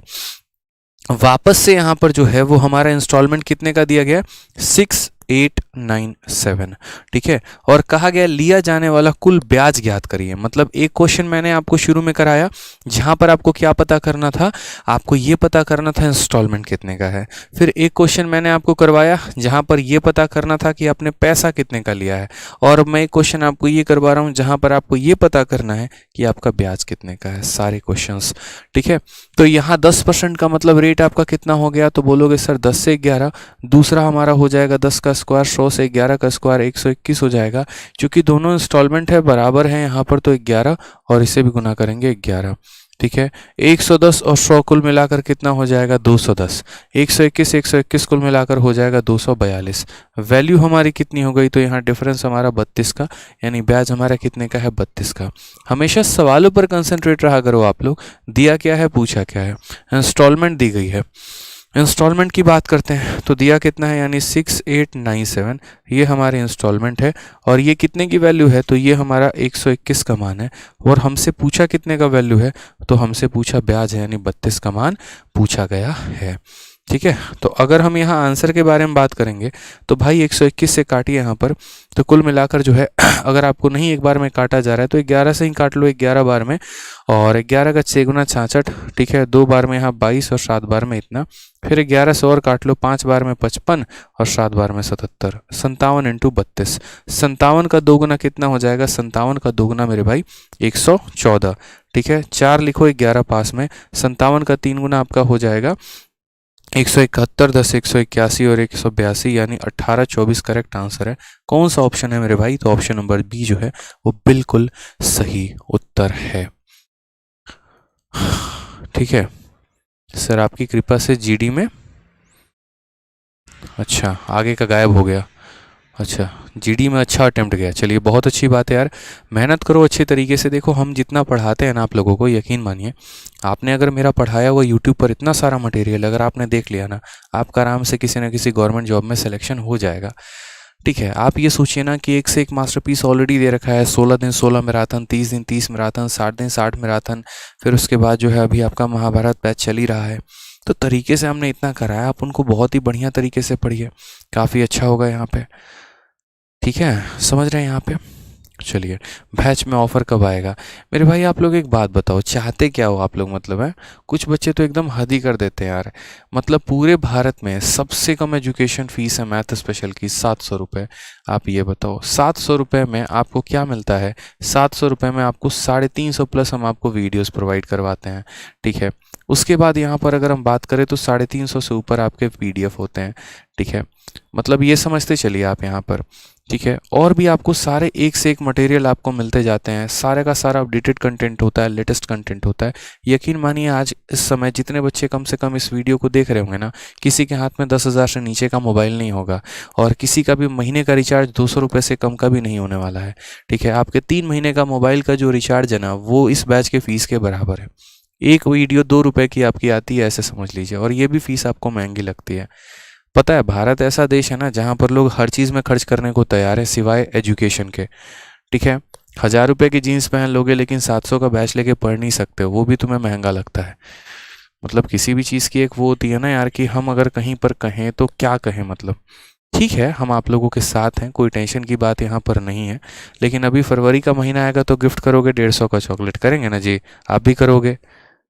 वापस से यहाँ पर जो है वो हमारा इंस्टॉलमेंट कितने का दिया गया, 6897, ठीक है। और कहा गया लिया जाने वाला कुल ब्याज ज्ञात करिए। मतलब एक क्वेश्चन मैंने आपको शुरू में कराया जहां पर आपको क्या पता करना था, आपको ये पता करना था इंस्टॉलमेंट कितने का है। फिर एक क्वेश्चन मैंने आपको करवाया जहां पर ये पता करना था कि आपने पैसा कितने का लिया है, और मैं एक क्वेश्चन आपको ये करवा रहा हूं जहां पर आपको ये पता करना है कि आपका ब्याज कितने का है। सारे क्वेश्चंस, ठीक है। तो यहाँ 10% का मतलब रेट आपका कितना हो गया, तो बोलोगे सर 10 से 11। दूसरा हमारा हो जाएगा 10 का स्क्वायर, 100 से 11 का स्क्वायर 121 हो जाएगा। क्योंकि दोनों इंस्टॉलमेंट है बराबर है यहाँ पर, तो 11 और इसे भी गुना करेंगे 11, ठीक है। 110 और 100 कुल मिलाकर कितना हो जाएगा, 210। 121 कुल मिलाकर हो जाएगा 242। वैल्यू हमारी कितनी हो गई, तो यहाँ डिफरेंस हमारा 32 का, यानी ब्याज हमारा कितने का है, 32 का। हमेशा सवालों पर कंसंट्रेट रहा करो आप लोग। दिया क्या है, पूछा क्या है, इंस्टॉलमेंट दी गई है। इंस्टॉलमेंट की बात करते हैं तो दिया कितना है, यानी 6897, ये हमारे इंस्टॉलमेंट है। और ये कितने की वैल्यू है, तो ये हमारा 121 का मान है। और हमसे पूछा कितने का वैल्यू है, तो हमसे पूछा ब्याज है, यानी 32 का मान पूछा गया है, ठीक है। तो अगर हम यहाँ आंसर के बारे में बात करेंगे तो भाई 121 से काटिए यहाँ पर, तो कुल मिलाकर जो है अगर आपको नहीं एक बार में काटा जा रहा है तो 11 से ही काट लो 11 बार में, और 11 का 6 गुना 66, ठीक है। 2 बार में यहाँ 22 और 7 बार में इतना। फिर 11 से और काट लो, 5 बार में 55 और 7 बार में 77। 57 × 32, 57 का 2 गुना कितना हो जाएगा, 57 का 2 गुना मेरे भाई 114, ठीक है। 4 लिखो 11 पास में, 57 का 3 गुना आपका हो जाएगा 171, 10 181 और 182, यानी 18 24 करेक्ट आंसर है। कौन सा ऑप्शन है मेरे भाई, तो ऑप्शन नंबर बी जो है वो बिल्कुल सही उत्तर है, ठीक है। सर आपकी कृपा से जीडी में, अच्छा आगे का गायब हो गया, अच्छा जीडी में अच्छा अटेम्प्ट गया, चलिए बहुत अच्छी बात है यार। मेहनत करो अच्छे तरीके से। देखो हम जितना पढ़ाते हैं ना आप लोगों को, यकीन मानिए आपने अगर मेरा पढ़ाया हुआ यूट्यूब पर इतना सारा मटेरियल अगर आपने देख लिया ना, आपका आराम से किसी न किसी गवर्नमेंट जॉब में सिलेक्शन हो जाएगा, ठीक है। आप ये सोचिए ना कि एक से एक मास्टरपीस ऑलरेडी दे रखा है। 16 दिन 16 मैराथन, 30 दिन 30 मैराथन, 60 दिन 60 मैराथन, फिर उसके बाद जो है अभी आपका महाभारत बैच चल ही रहा है। तो तरीके से हमने इतना कराया, आप उनको बहुत ही बढ़िया तरीके से पढ़िए, काफ़ी अच्छा होगा यहाँ पे, ठीक है। समझ रहे हैं यहाँ पे, चलिए, बैच में ऑफ़र कब आएगा? मेरे भाई आप लोग एक बात बताओ, चाहते क्या हो आप लोग? मतलब है, कुछ बच्चे तो एकदम हद ही कर देते हैं यार। मतलब पूरे भारत में सबसे कम एजुकेशन फ़ीस है मैथ स्पेशल की 700 रुपये। आप ये बताओ 700 रुपये में आपको क्या मिलता है? 700 रुपये में आपको 350 प्लस हम आपको वीडियोज़ प्रोवाइड करवाते हैं, ठीक है। उसके बाद यहाँ पर अगर हम बात करें तो 350 से ऊपर आपके PDF होते हैं, ठीक है। मतलब ये समझते चलिए आप यहाँ पर, ठीक है। और भी आपको सारे एक से एक मटेरियल आपको मिलते जाते हैं, सारे का सारा अपडेटेड कंटेंट होता है, लेटेस्ट कंटेंट होता है। यकीन मानिए आज इस समय जितने बच्चे कम से कम इस वीडियो को देख रहे होंगे ना, किसी के हाथ में 10,000 से नीचे का मोबाइल नहीं होगा, और किसी का भी महीने का रिचार्ज 200 रुपये से कम का भी नहीं होने वाला है, ठीक है। आपके 3 महीने का मोबाइल का जो रिचार्ज है ना, वो इस बैच के फ़ीस के बराबर है। एक वीडियो 2 रुपये की आपकी आती है, ऐसे समझ लीजिए, और ये भी फ़ीस आपको महंगी लगती है। पता है भारत ऐसा देश है ना जहाँ पर लोग हर चीज़ में खर्च करने को तैयार है सिवाय एजुकेशन के, ठीक है। 1,000 रुपये की जीन्स पहन लोगे लेकिन 700 का बैच लेके पढ़ नहीं सकते हो, वो भी तुम्हें महंगा लगता है। मतलब किसी भी चीज़ की एक वो होती है ना यार, कि हम अगर कहीं पर कहें तो क्या कहें। मतलब ठीक है, हम आप लोगों के साथ हैं, कोई टेंशन की बात यहाँ पर नहीं है। लेकिन अभी फरवरी का महीना आएगा तो गिफ्ट करोगे 150 का चॉकलेट, करेंगे ना जी? आप भी करोगे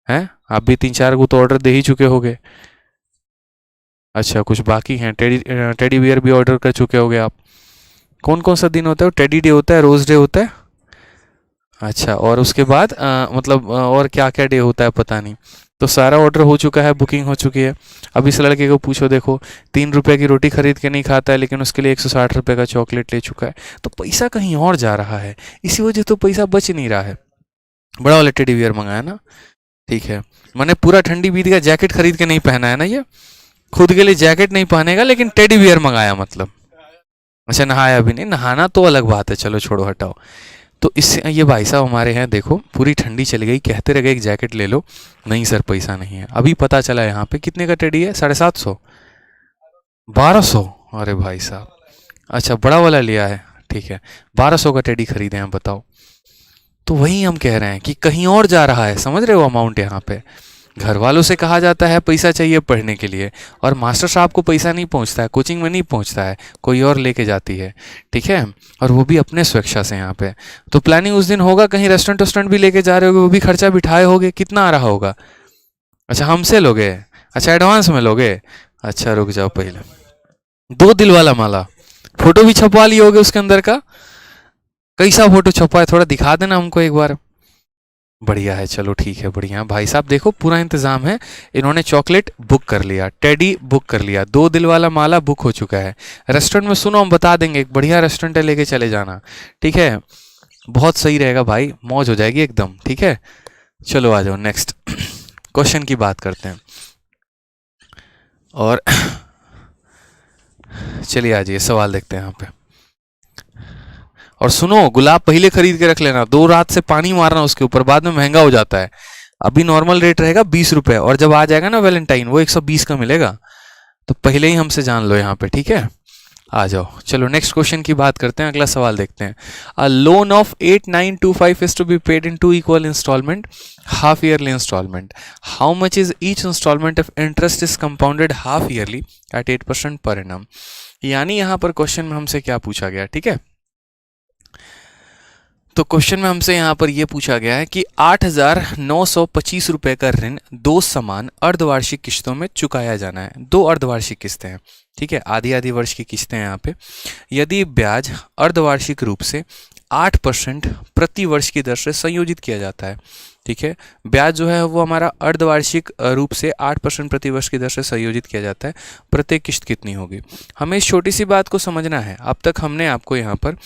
हैं? आप भी 3-4 को तो ऑर्डर दे ही चुके होगे। अच्छा, कुछ बाकी हैं? टेडी बियर भी ऑर्डर कर चुके होगे आप। कौन कौन सा दिन होता है? टेडी डे होता है, रोज़ डे होता है। अच्छा, और उसके बाद मतलब और क्या क्या डे होता है पता नहीं। तो सारा ऑर्डर हो चुका है, बुकिंग हो चुकी है। अब इस लड़के को पूछो, देखो 3 रुपये की रोटी खरीद के नहीं खाता है, लेकिन उसके लिए 160 रुपये का चॉकलेट ले चुका है। तो पैसा कहीं और जा रहा है, इसी वजह तो पैसा बच नहीं रहा है। बड़ा वाला टेडी बियर मंगाया ना, ठीक है। मैंने पूरा ठंडी बीत का जैकेट खरीद के नहीं पहना है ना, ये खुद के लिए जैकेट नहीं पहनेगा लेकिन टेडी बियर मंगाया मतलब। अच्छा, नहाया भी नहीं? नहाना तो अलग बात है, चलो छोड़ो हटाओ। तो इससे ये भाई साहब हमारे हैं, देखो पूरी ठंडी चली गई, कहते रह गए एक जैकेट ले लो। नहीं सर पैसा नहीं है। अभी पता चला यहाँ पे कितने का टेडी है? 750, 1200। अरे भाई साहब, अच्छा बड़ा वाला लिया है, ठीक है। 1200 का टेडी खरीदे हैं, बताओ। तो वही हम कह रहे हैं कि कहीं और जा रहा है, समझ रहे हो अमाउंट यहाँ पे। घर वालों से कहा जाता है पैसा चाहिए पढ़ने के लिए, और मास्टर साहब को पैसा नहीं पहुंचता है, कोचिंग में नहीं पहुंचता है, कोई और लेके जाती है, ठीक है। और वो भी अपने स्वेच्छा से यहाँ पे। तो प्लानिंग उस दिन होगा, कहीं रेस्टोरेंट वेस्टोरेंट भी लेके जा रहे होगे, वो भी खर्चा बिठाए होगे, कितना आ रहा होगा? अच्छा हमसे लोगे? अच्छा एडवांस में लोगे? अच्छा रुक जाओ पहले, 2 दिल वाला माला, फोटो भी छपवा लिए होगे उसके अंदर का। कैसा फोटो छपवा है, थोड़ा दिखा देना हमको एक बार। बढ़िया है, चलो ठीक है, बढ़िया भाई साहब, देखो पूरा इंतजाम है। इन्होंने चॉकलेट बुक कर लिया, टेडी बुक कर लिया, 2 दिल वाला माला बुक हो चुका है। रेस्टोरेंट में सुनो हम बता देंगे, एक बढ़िया रेस्टोरेंट है, लेके चले जाना, ठीक है। बहुत सही रहेगा भाई, मौज हो जाएगी एकदम, ठीक है। चलो आ जाओ नेक्स्ट क्वेश्चन की बात करते हैं। और चलिए आ जाइए, सवाल देखते हैं यहाँ पे। और सुनो, गुलाब पहले खरीद के रख लेना, 2 रात से पानी मारना उसके ऊपर, बाद में महंगा हो जाता है। अभी नॉर्मल रेट रहेगा 20 रुपए, और जब आ जाएगा ना वैलेंटाइन, वो 120 का मिलेगा। तो पहले ही हमसे जान लो यहाँ पे, ठीक है। आ जाओ, चलो नेक्स्ट क्वेश्चन की बात करते हैं, अगला सवाल देखते हैं। A loan of 8925 is to be paid in 2 equal instalment, half yearly instalment. How much is each instalment of interest is compounded half yearly at 8% per annum. यानी यहाँ पर क्वेश्चन में हमसे क्या पूछा गया, ठीक है। तो क्वेश्चन में हमसे यहाँ पर यह पूछा गया है कि 8,925 रुपये का ऋण 2 समान अर्धवार्षिक किस्तों में चुकाया जाना है। 2 अर्धवार्षिक किस्तें हैं, ठीक है, आधी आधी वर्ष की किस्तें हैं यहाँ पे। यदि ब्याज अर्धवार्षिक रूप से 8% प्रति वर्ष की दर से संयोजित किया जाता है, ठीक है। ब्याज जो है वो हमारा अर्धवार्षिक रूप से 8% प्रति वर्ष की दर से संयोजित किया जाता है। प्रत्येक किस्त कितनी होगी, हमें इस छोटी सी बात को समझना है। अब तक हमने आपको यहाँ पर,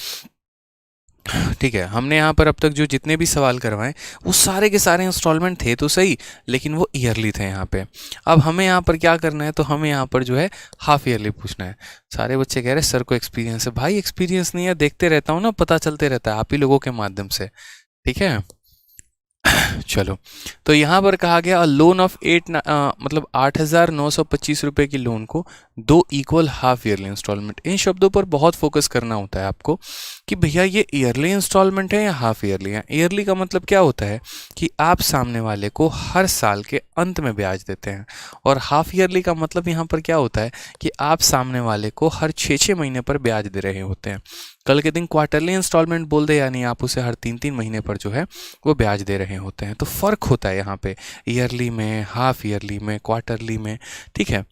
ठीक है, हमने यहाँ पर अब तक जो जितने भी सवाल करवाए वो सारे के सारे इंस्टॉलमेंट थे तो सही, लेकिन वो ईयरली थे यहाँ पे। अब हमें यहाँ पर क्या करना है, तो हमें यहाँ पर जो है हाफ ईयरली पूछना है। सारे बच्चे कह रहे हैं सर को एक्सपीरियंस है। भाई एक्सपीरियंस नहीं है, देखते रहता हूँ ना, पता चलते रहता है आप ही लोगों के माध्यम से, ठीक है। चलो, तो यहाँ पर कहा गया लोन ऑफ मतलब 8,925 रुपये की लोन को 2 इक्वल हाफ ईयरली इंस्टॉलमेंट। इन शब्दों पर बहुत फोकस करना होता है आपको, कि भैया ये ईयरली इंस्टॉलमेंट है या हाफ ईयरली है। ईयरली का मतलब क्या होता है कि आप सामने वाले को हर साल के अंत में ब्याज देते हैं, और हाफ ईयरली का मतलब यहाँ पर क्या होता है कि आप सामने वाले को हर 6-6 महीने पर ब्याज दे रहे होते हैं। कल के दिन क्वार्टरली इंस्टॉलमेंट बोल दे, यानी आप उसे हर 3-3 महीने पर जो है वो ब्याज दे रहे होते हैं। तो फ़र्क होता है यहाँ पे ईयरली में, हाफ ईयरली में, क्वार्टरली में, ठीक है।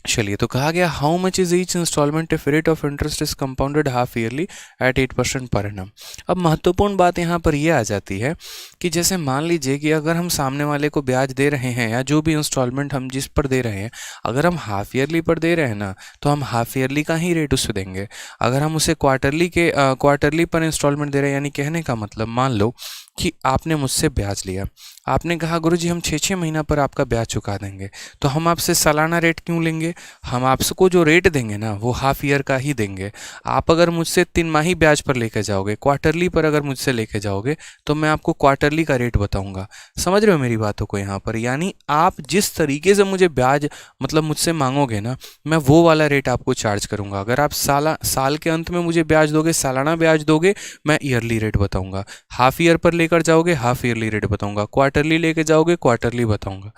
चलिए, तो कहा गया how much is each instalment if rate of interest is compounded half yearly at 8% per annum. अब महत्वपूर्ण बात यहाँ पर यह आ जाती है कि जैसे मान लीजिए कि अगर हम सामने वाले को ब्याज दे रहे हैं, या जो भी इंस्टॉलमेंट हम जिस पर दे रहे हैं, अगर हम हाफ ईयरली पर दे रहे हैं ना, तो हम हाफ ईयरली का ही रेट उसे देंगे। अगर हम उसे क्वार्टरली पर इंस्टॉलमेंट दे रहे हैं, यानी कहने का मतलब मान लो कि आपने मुझसे ब्याज लिया, आपने कहा गुरुजी हम 6-6 महीना पर आपका ब्याज चुका देंगे, तो हम आपसे सालाना रेट क्यों लेंगे? हम आपको जो रेट देंगे ना वो हाफ ईयर का ही देंगे। आप अगर मुझसे 3 माही ब्याज पर लेके जाओगे, क्वार्टरली पर अगर मुझसे लेके जाओगे, तो मैं आपको क्वार्टरली का रेट बताऊंगा। समझ रहे हो मेरी बातों को यहाँ पर? यानी आप जिस तरीके से मुझे ब्याज मतलब मुझसे मांगोगे ना, मैं वो वाला रेट आपको चार्ज करूंगा। अगर आप साल के अंत में मुझे ब्याज दोगे, सालाना ब्याज दोगे, मैं ईयरली रेट बताऊंगा। हाफ ईयर पर लेकर जाओगे, हाफ ईयरली रेट बताऊंगा। क्वार्टरली लेके जाओगे, क्वार्टरली बताऊंगा।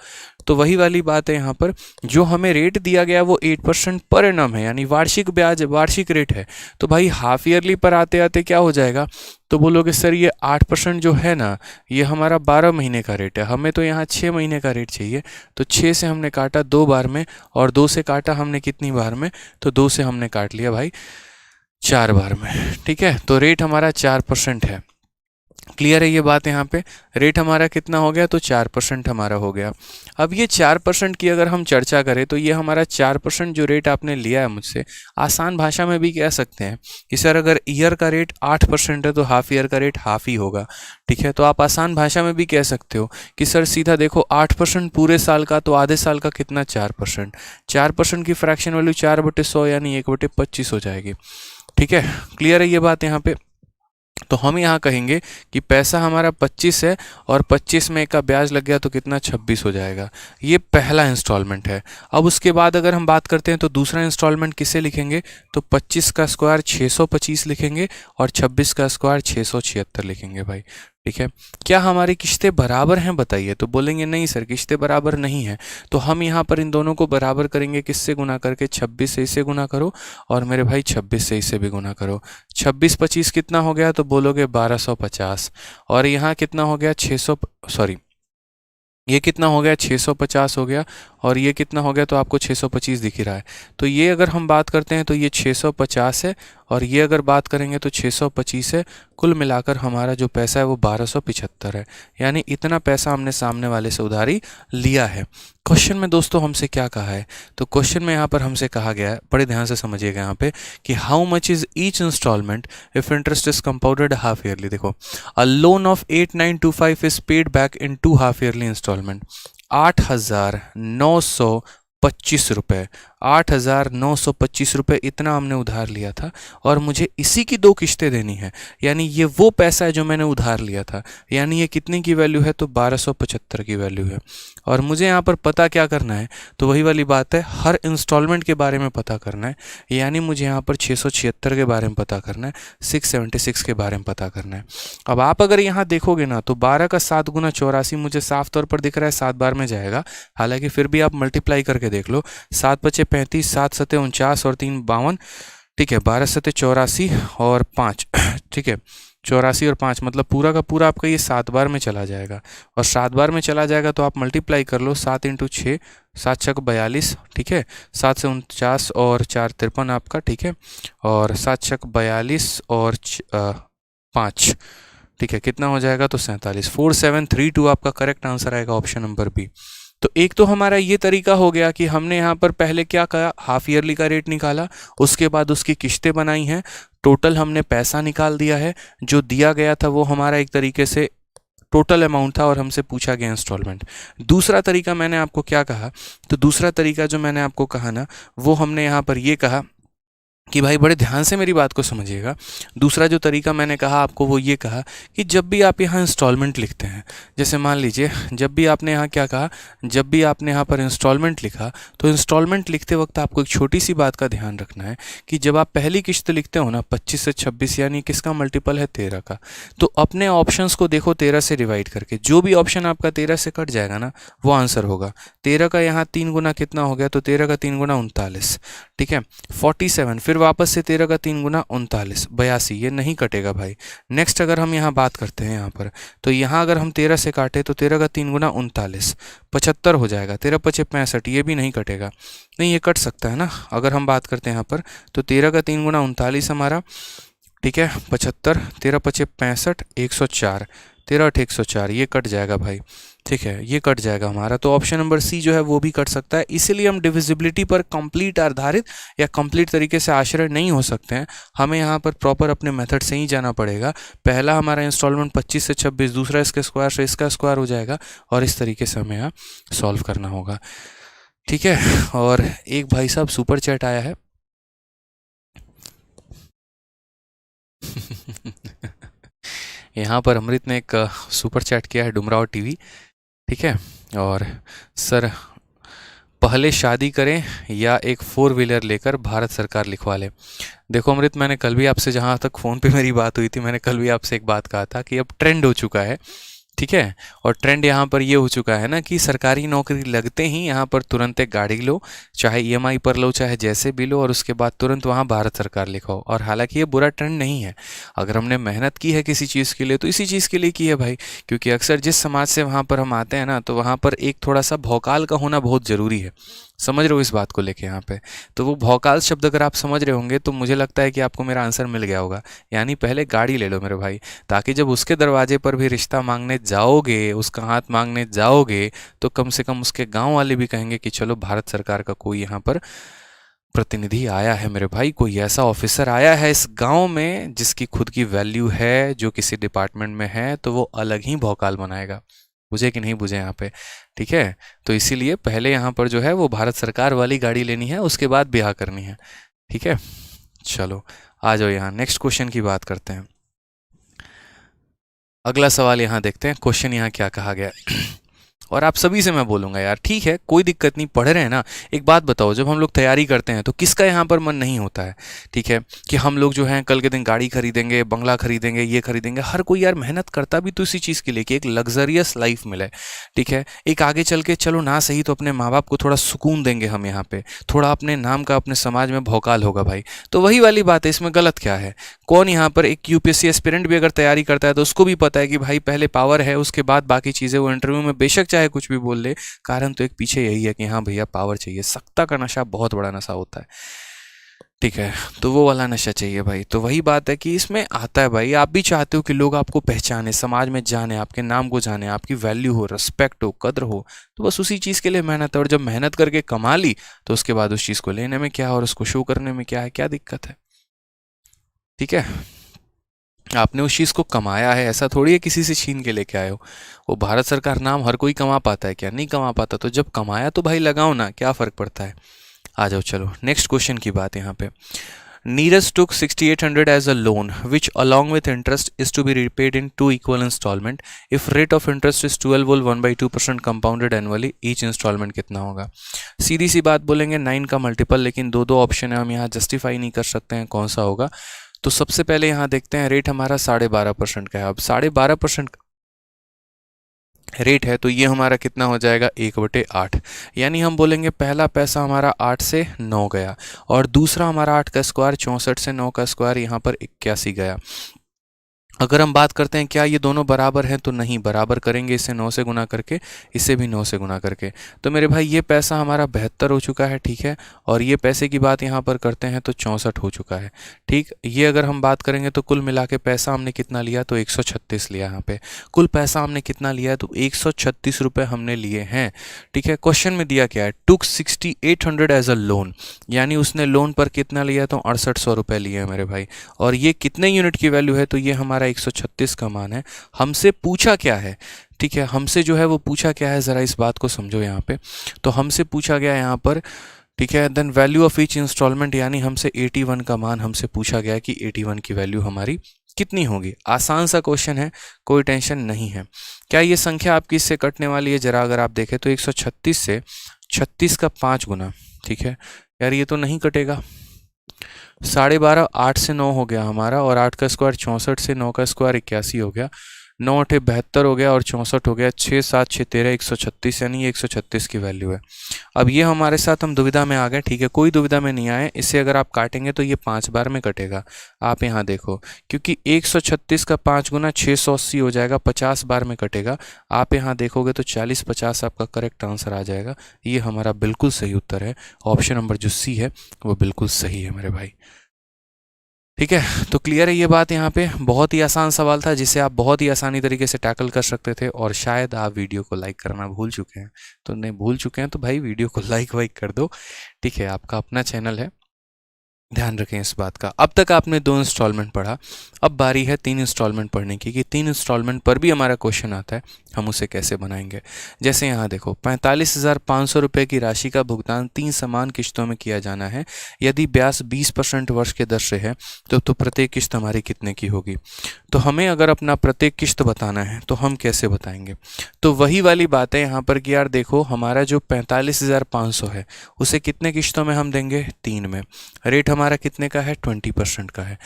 तो वही वाली बात है यहाँ पर, जो हमें रेट दिया गया वो 8% पर एनम है, यानी वार्षिक ब्याज, वार्षिक रेट है। तो भाई हाफ ईयरली पर आते आते क्या हो जाएगा? तो बोलोगे सर ये 8% जो है ना, ये हमारा 12 महीने का रेट है, हमें तो यहाँ 6 महीने का रेट चाहिए। तो 6 से हमने काटा 2 बार में, और 2 से काटा हमने कितनी बार में? तो 2 से हमने काट लिया भाई 4 बार में, ठीक है। तो रेट हमारा 4% है। क्लियर है ये बात? यहाँ पे रेट हमारा कितना हो गया? तो 4% हमारा हो गया। अब ये 4% की अगर हम चर्चा करें, तो ये हमारा 4% जो रेट आपने लिया है मुझसे, आसान भाषा में भी कह सकते हैं कि सर अगर ईयर का रेट 8% है तो हाफ ईयर का रेट हाफ ही होगा, ठीक है। तो आप आसान भाषा में भी कह सकते हो कि सर सीधा देखो 8% पूरे साल का, तो आधे साल का कितना? 4%। 4% की फ्रैक्शन वैल्यू 4/100 यानी 1/25 हो जाएगी, ठीक है। क्लियर है ये बात यहाँ पे? तो हम यहाँ कहेंगे कि पैसा हमारा 25 है, और 25 में का ब्याज लग गया तो कितना? 26 हो जाएगा। ये पहला इंस्टॉलमेंट है। अब उसके बाद अगर हम बात करते हैं तो दूसरा इंस्टॉलमेंट किसे लिखेंगे? तो 25 का स्क्वायर 625 लिखेंगे, और 26 का स्क्वायर 676 लिखेंगे भाई, ठीक है। क्या हमारी किश्तें बराबर हैं बताइए? तो बोलेंगे नहीं सर किश्तें बराबर नहीं है। तो हम यहाँ पर इन दोनों को बराबर करेंगे, किससे गुना करके? 26 से इसे गुना करो, और मेरे भाई 26 से इसे भी गुना करो। 26-25 कितना हो गया? तो बोलोगे 1250। और यहाँ कितना हो गया? 600, सॉरी ये कितना हो गया? 650 हो गया। और ये कितना हो गया? तो आपको 625 दिख ही रहा है। तो ये अगर हम बात करते हैं तो ये 650 है, और ये अगर बात करेंगे तो 625 है। कुल मिलाकर हमारा जो पैसा है वो 1275 है, यानी इतना पैसा हमने सामने वाले से उधारी लिया है। क्वेश्चन में दोस्तों हमसे क्या कहा है? तो क्वेश्चन में यहाँ पर हमसे कहा गया है, बड़े ध्यान से समझिएगा यहाँ पे, कि how much is each instalment if interest is compounded half yearly. देखो, a loan of 8925 is paid back in 2 half yearly instalment. 8,925 रुपये, 8,925 रुपये इतना हमने उधार लिया था, और मुझे इसी की 2 किश्तें देनी है। यानी ये वो पैसा है जो मैंने उधार लिया था, यानी ये कितने की वैल्यू है? तो 1275 की वैल्यू है। और मुझे यहाँ पर पता क्या करना है? तो वही वाली बात है, हर इंस्टॉलमेंट के बारे में पता करना है। यानी मुझे यहाँ पर 676 के बारे में पता करना है, 676 के बारे में पता करना है। अब आप अगर यहाँ देखोगे ना, तो 12 का 7 गुना 84 मुझे साफ तौर पर दिख रहा है 7 बार में जाएगा। हालांकि फिर भी आप मल्टीप्लाई करके देख लो, 7 × 5 = 35, 7 × 7 = 49 और 3 = 52, ठीक है। 12 × 7 = 84 और 5, ठीक है। 84 और 5 मतलब पूरा का पूरा आपका ये 7 बार में चला जाएगा। और 7 बार में चला जाएगा तो आप मल्टीप्लाई कर लो, 7 × 6, 7 × 6 = 42, ठीक है। 7 से 49 और 4 = 53 आपका, ठीक है। और 7 × 6 = 42 और 5, ठीक है। कितना हो जाएगा? तो 47। 4732 आपका करेक्ट आंसर आएगा, ऑप्शन नंबर बी। तो एक तो हमारा ये तरीका हो गया कि हमने यहाँ पर पहले क्या कहा? हाफ ईयरली का रेट निकाला, उसके बाद उसकी किश्तें बनाई हैं, टोटल हमने पैसा निकाल दिया है। जो दिया गया था वो हमारा एक तरीके से टोटल अमाउंट था, और हमसे पूछा गया इंस्टॉलमेंट। दूसरा तरीका मैंने आपको क्या कहा? तो दूसरा तरीका जो मैंने आपको कहा ना, वो हमने यहाँ पर ये कहा कि भाई बड़े ध्यान से मेरी बात को समझिएगा। दूसरा जो तरीका मैंने कहा आपको वो ये कहा कि जब भी आप यहाँ इंस्टॉलमेंट लिखते हैं, जैसे मान लीजिए जब भी आपने यहाँ क्या कहा, जब भी आपने यहाँ पर इंस्टॉलमेंट लिखा तो इंस्टॉलमेंट लिखते वक्त आपको एक छोटी सी बात का ध्यान रखना है कि जब आप पहली किश्त लिखते हो ना 25 से 26, यानी किसका मल्टीपल है 13 का, तो अपने ऑप्शंस को देखो 13 से डिवाइड करके, जो भी ऑप्शन आपका 13 से कट जाएगा ना वो आंसर होगा। 13 का यहाँ 3 गुना कितना हो गया, तो 13 का 3 गुना 39, ठीक है। 47, फिर वापस से 13 का 3 गुना 39, 82, ये नहीं कटेगा भाई। नेक्स्ट अगर हम यहाँ बात करते हैं यहाँ पर, तो यहाँ अगर हम 13 से काटे तो 13 का 3 गुना 39, 75 हो जाएगा। 13 पचे 65, ये भी नहीं कटेगा, नहीं ये कट सकता है ना। अगर हम बात करते हैं यहाँ पर तो 13 का 3 गुना 39 हमारा, ठीक है, 75, 13 पचे 65, 104, 13 8 104, ये कट जाएगा भाई, ठीक है, ये कट जाएगा हमारा। तो ऑप्शन नंबर सी जो है वो भी कट सकता है। इसीलिए हम डिविजिबिलिटी पर कंप्लीट आधारित या कंप्लीट तरीके से आश्रय नहीं हो सकते हैं, हमें यहाँ पर प्रॉपर अपने मेथड से ही जाना पड़ेगा। पहला हमारा इंस्टॉलमेंट 25 से 26, दूसरा इसके स्क्वायर से इसका स्क्वायर हो जाएगा, और इस तरीके से हमें यहाँ सॉल्व करना होगा, ठीक है। और एक भाई साहब सुपर चैट आया है यहाँ पर अमृत ने एक सुपर चैट किया है, डुमराव टीवी, ठीक है। और सर पहले शादी करें या एक 4 व्हीलर लेकर भारत सरकार लिखवा ले। देखो अमृत, मैंने कल भी आपसे, जहाँ तक फ़ोन पे मेरी बात हुई थी, मैंने कल भी आपसे एक बात कहा था कि अब ट्रेंड हो चुका है, ठीक है। और ट्रेंड यहाँ पर ये हो चुका है ना कि सरकारी नौकरी लगते ही यहाँ पर तुरंत एक गाड़ी लो, चाहे ईएमआई पर लो, चाहे जैसे भी लो, और उसके बाद तुरंत वहाँ भारत सरकार लिखाओ। और हालांकि ये बुरा ट्रेंड नहीं है, अगर हमने मेहनत की है किसी चीज़ के लिए तो इसी चीज़ के लिए की है भाई। क्योंकि अक्सर जिस समाज से वहाँ पर हम आते हैं ना, तो वहाँ पर एक थोड़ा सा भौकाल का होना बहुत ज़रूरी है। समझ रहे हो इस बात को लेके यहाँ पे? तो वो भौकाल शब्द अगर आप समझ रहे होंगे तो मुझे लगता है कि आपको मेरा आंसर मिल गया होगा। यानी पहले गाड़ी ले लो मेरे भाई, ताकि जब उसके दरवाजे पर भी रिश्ता मांगने जाओगे, उसका हाथ मांगने जाओगे, तो कम से कम उसके गांव वाले भी कहेंगे कि चलो भारत सरकार का कोई यहाँ पर प्रतिनिधि आया है मेरे भाई, कोई ऐसा ऑफिसर आया है इस गांव में जिसकी खुद की वैल्यू है, जो किसी डिपार्टमेंट में है, तो वो अलग ही भौकाल बनाएगा। बुझे कि नहीं बुझे यहाँ पे? ठीक है, तो इसीलिए पहले यहाँ पर जो है वो भारत सरकार वाली गाड़ी लेनी है, उसके बाद ब्याह करनी है। ठीक है, चलो आ जाओ यहाँ नेक्स्ट क्वेश्चन की बात करते हैं। अगला सवाल यहाँ देखते हैं, क्वेश्चन यहाँ क्या कहा गया और आप सभी से मैं बोलूँगा यार, ठीक है कोई दिक्कत नहीं, पढ़ रहे हैं ना। एक बात बताओ, जब हम लोग तैयारी करते हैं तो किसका यहाँ पर मन नहीं होता है, ठीक है, कि हम लोग जो हैं कल के दिन गाड़ी खरीदेंगे, बंगला खरीदेंगे, ये खरीदेंगे। हर कोई यार मेहनत करता भी तो इसी चीज़ के लिए कि एक लग्जरियस लाइफ मिले, ठीक है। एक आगे चल के चलो ना सही तो अपने माँ बाप को थोड़ा सुकून देंगे हम यहाँ पे, थोड़ा अपने नाम का अपने समाज में भौकाल होगा भाई। तो वही वाली बात है, इसमें गलत क्या है? कौन यहाँ पर एक यूपीएससी एस्पिरेंट भी अगर तैयारी करता है तो उसको भी पता है कि भाई पहले पावर है, उसके बाद बाकी चीज़ें। वो इंटरव्यू में बेशक चाहे कुछ भी बोल ले, कारण तो एक पीछे यही है कि हाँ भैया पावर चाहिए। सत्ता का नशा बहुत बड़ा नशा होता है, ठीक है, तो वो वाला नशा चाहिए भाई। तो वही बात है कि इसमें आता है भाई, आप भी चाहते हो कि लोग आपको पहचाने, समाज में जाने, आपके नाम को जाने, आपकी वैल्यू हो, रिस्पेक्ट हो, कद्र हो। तो बस उसी चीज़ के लिए मेहनत है, और जब मेहनत करके कमा ली तो उसके बाद उस चीज़ को लेने में क्या और उसको शो करने में क्या है, क्या दिक्कत है? ठीक है, आपने उस चीज़ को कमाया है, ऐसा थोड़ी है किसी से छीन के लेके आए हो। वो भारत सरकार नाम हर कोई कमा पाता है क्या? नहीं कमा पाता। तो जब कमाया तो भाई लगाओ ना, क्या फ़र्क पड़ता है। आ जाओ चलो नेक्स्ट क्वेश्चन की बात यहाँ पे। Neeraj took 6800 as a loan which along with interest is to be repaid in 2 equal installment. If rate of interest is 12 whole 1/2% compounded annually, each installment कितना होगा? सीधी सी बात बोलेंगे 9 का मल्टीपल, लेकिन दो दो ऑप्शन है, हम यहाँ जस्टिफाई नहीं कर सकते हैं कौन सा होगा। तो सबसे पहले यहाँ देखते हैं, रेट हमारा 12.5% का है। अब 12.5% रेट है तो ये हमारा कितना हो जाएगा, 1/8। यानी हम बोलेंगे पहला पैसा हमारा 8 से 9 गया, और दूसरा हमारा 8 का स्क्वायर 64 से 9 का स्क्वायर यहाँ पर 81 गया। अगर हम बात करते हैं क्या ये दोनों बराबर हैं, तो नहीं, बराबर करेंगे इसे 9 से गुना करके, इसे भी 9 से गुना करके। तो मेरे भाई ये पैसा हमारा 72 हो चुका है, ठीक है। और ये पैसे की बात यहाँ पर करते हैं तो 64 हो चुका है, ठीक। ये अगर हम बात करेंगे तो कुल मिला के पैसा हमने कितना लिया, तो 136 लिया। यहाँ पे कुल पैसा हमने कितना लिया है, तो 136 रुपये हमने लिए हैं, ठीक है। क्वेश्चन में दिया क्या है, टुक 6800 एज अ लोन, यानी उसने लोन पर कितना लिया, तो 6800 रुपये लिए हैं मेरे भाई। और ये कितने यूनिट की वैल्यू है, तो ये हमारा 136 का मान है। हमसे पूछा क्या है, ठीक है, हमसे जो है वो पूछा क्या है, ज़रा इस बात को समझो यहाँ पे। तो हमसे पूछा गया यहाँ पर ठीक है। Then value of each installment, यानी हमसे 81 का मान हमसे पूछा गया कि 81 की वैल्यू हमारी कितनी होगी। आसान सा क्वेश्चन है, कोई टेंशन नहीं है। क्या ये संख्या आपकी इससे कटने वाली है? जरा अगर आप देखें तो 136 से 36 का 5 गुना, ठीक है यार, ये तो नहीं कटेगा। 12.5 8 से 9 हो गया हमारा, और 8 का स्क्वायर 64 से 9 का स्क्वायर 81 हो गया, 9 8 72 हो गया, और 64 हो गया, 6 7 6 13 136, यानी ये 136 की वैल्यू है। अब ये हमारे साथ हम दुविधा में आ गए, ठीक है, कोई दुविधा में नहीं आए। इसे अगर आप काटेंगे तो ये 5 बार में कटेगा। आप यहाँ देखो, क्योंकि 136 का 5 गुना 680 हो जाएगा, 50 बार में कटेगा। आप यहाँ देखोगे तो 40 50 आपका करेक्ट आंसर आ जाएगा। ये हमारा बिल्कुल सही उत्तर है। ऑप्शन नंबर जो सी है वो बिल्कुल सही है मेरे भाई। ठीक है, तो क्लियर है ये बात। यहाँ पे बहुत ही आसान सवाल था जिसे आप बहुत ही आसानी तरीके से टैकल कर सकते थे। और शायद आप वीडियो को लाइक करना भूल चुके हैं, तो नहीं भूल चुके हैं तो भाई वीडियो को लाइक वाइक कर दो। ठीक है, आपका अपना चैनल है, ध्यान रखें इस बात का। अब तक आपने 2 इंस्टॉलमेंट पढ़ा, अब बारी है 3 इंस्टॉलमेंट पढ़ने की, कि 3 इंस्टॉलमेंट पर भी हमारा क्वेश्चन आता है, हम उसे कैसे बनाएंगे। जैसे यहाँ देखो, 45,500 रुपये की राशि का भुगतान 3 समान किश्तों में किया जाना है। यदि ब्याज 20% वर्ष के दर से है तो प्रत्येक किश्त हमारी कितने की होगी। तो हमें अगर अपना प्रत्येक किश्त बताना है तो हम कैसे बताएंगे। तो वही वाली बात है यहाँ पर कि यार देखो, हमारा जो 45,500 है उसे कितने किश्तों में हम देंगे, 3 में। रेट हमारा कितने का है, 20% का है।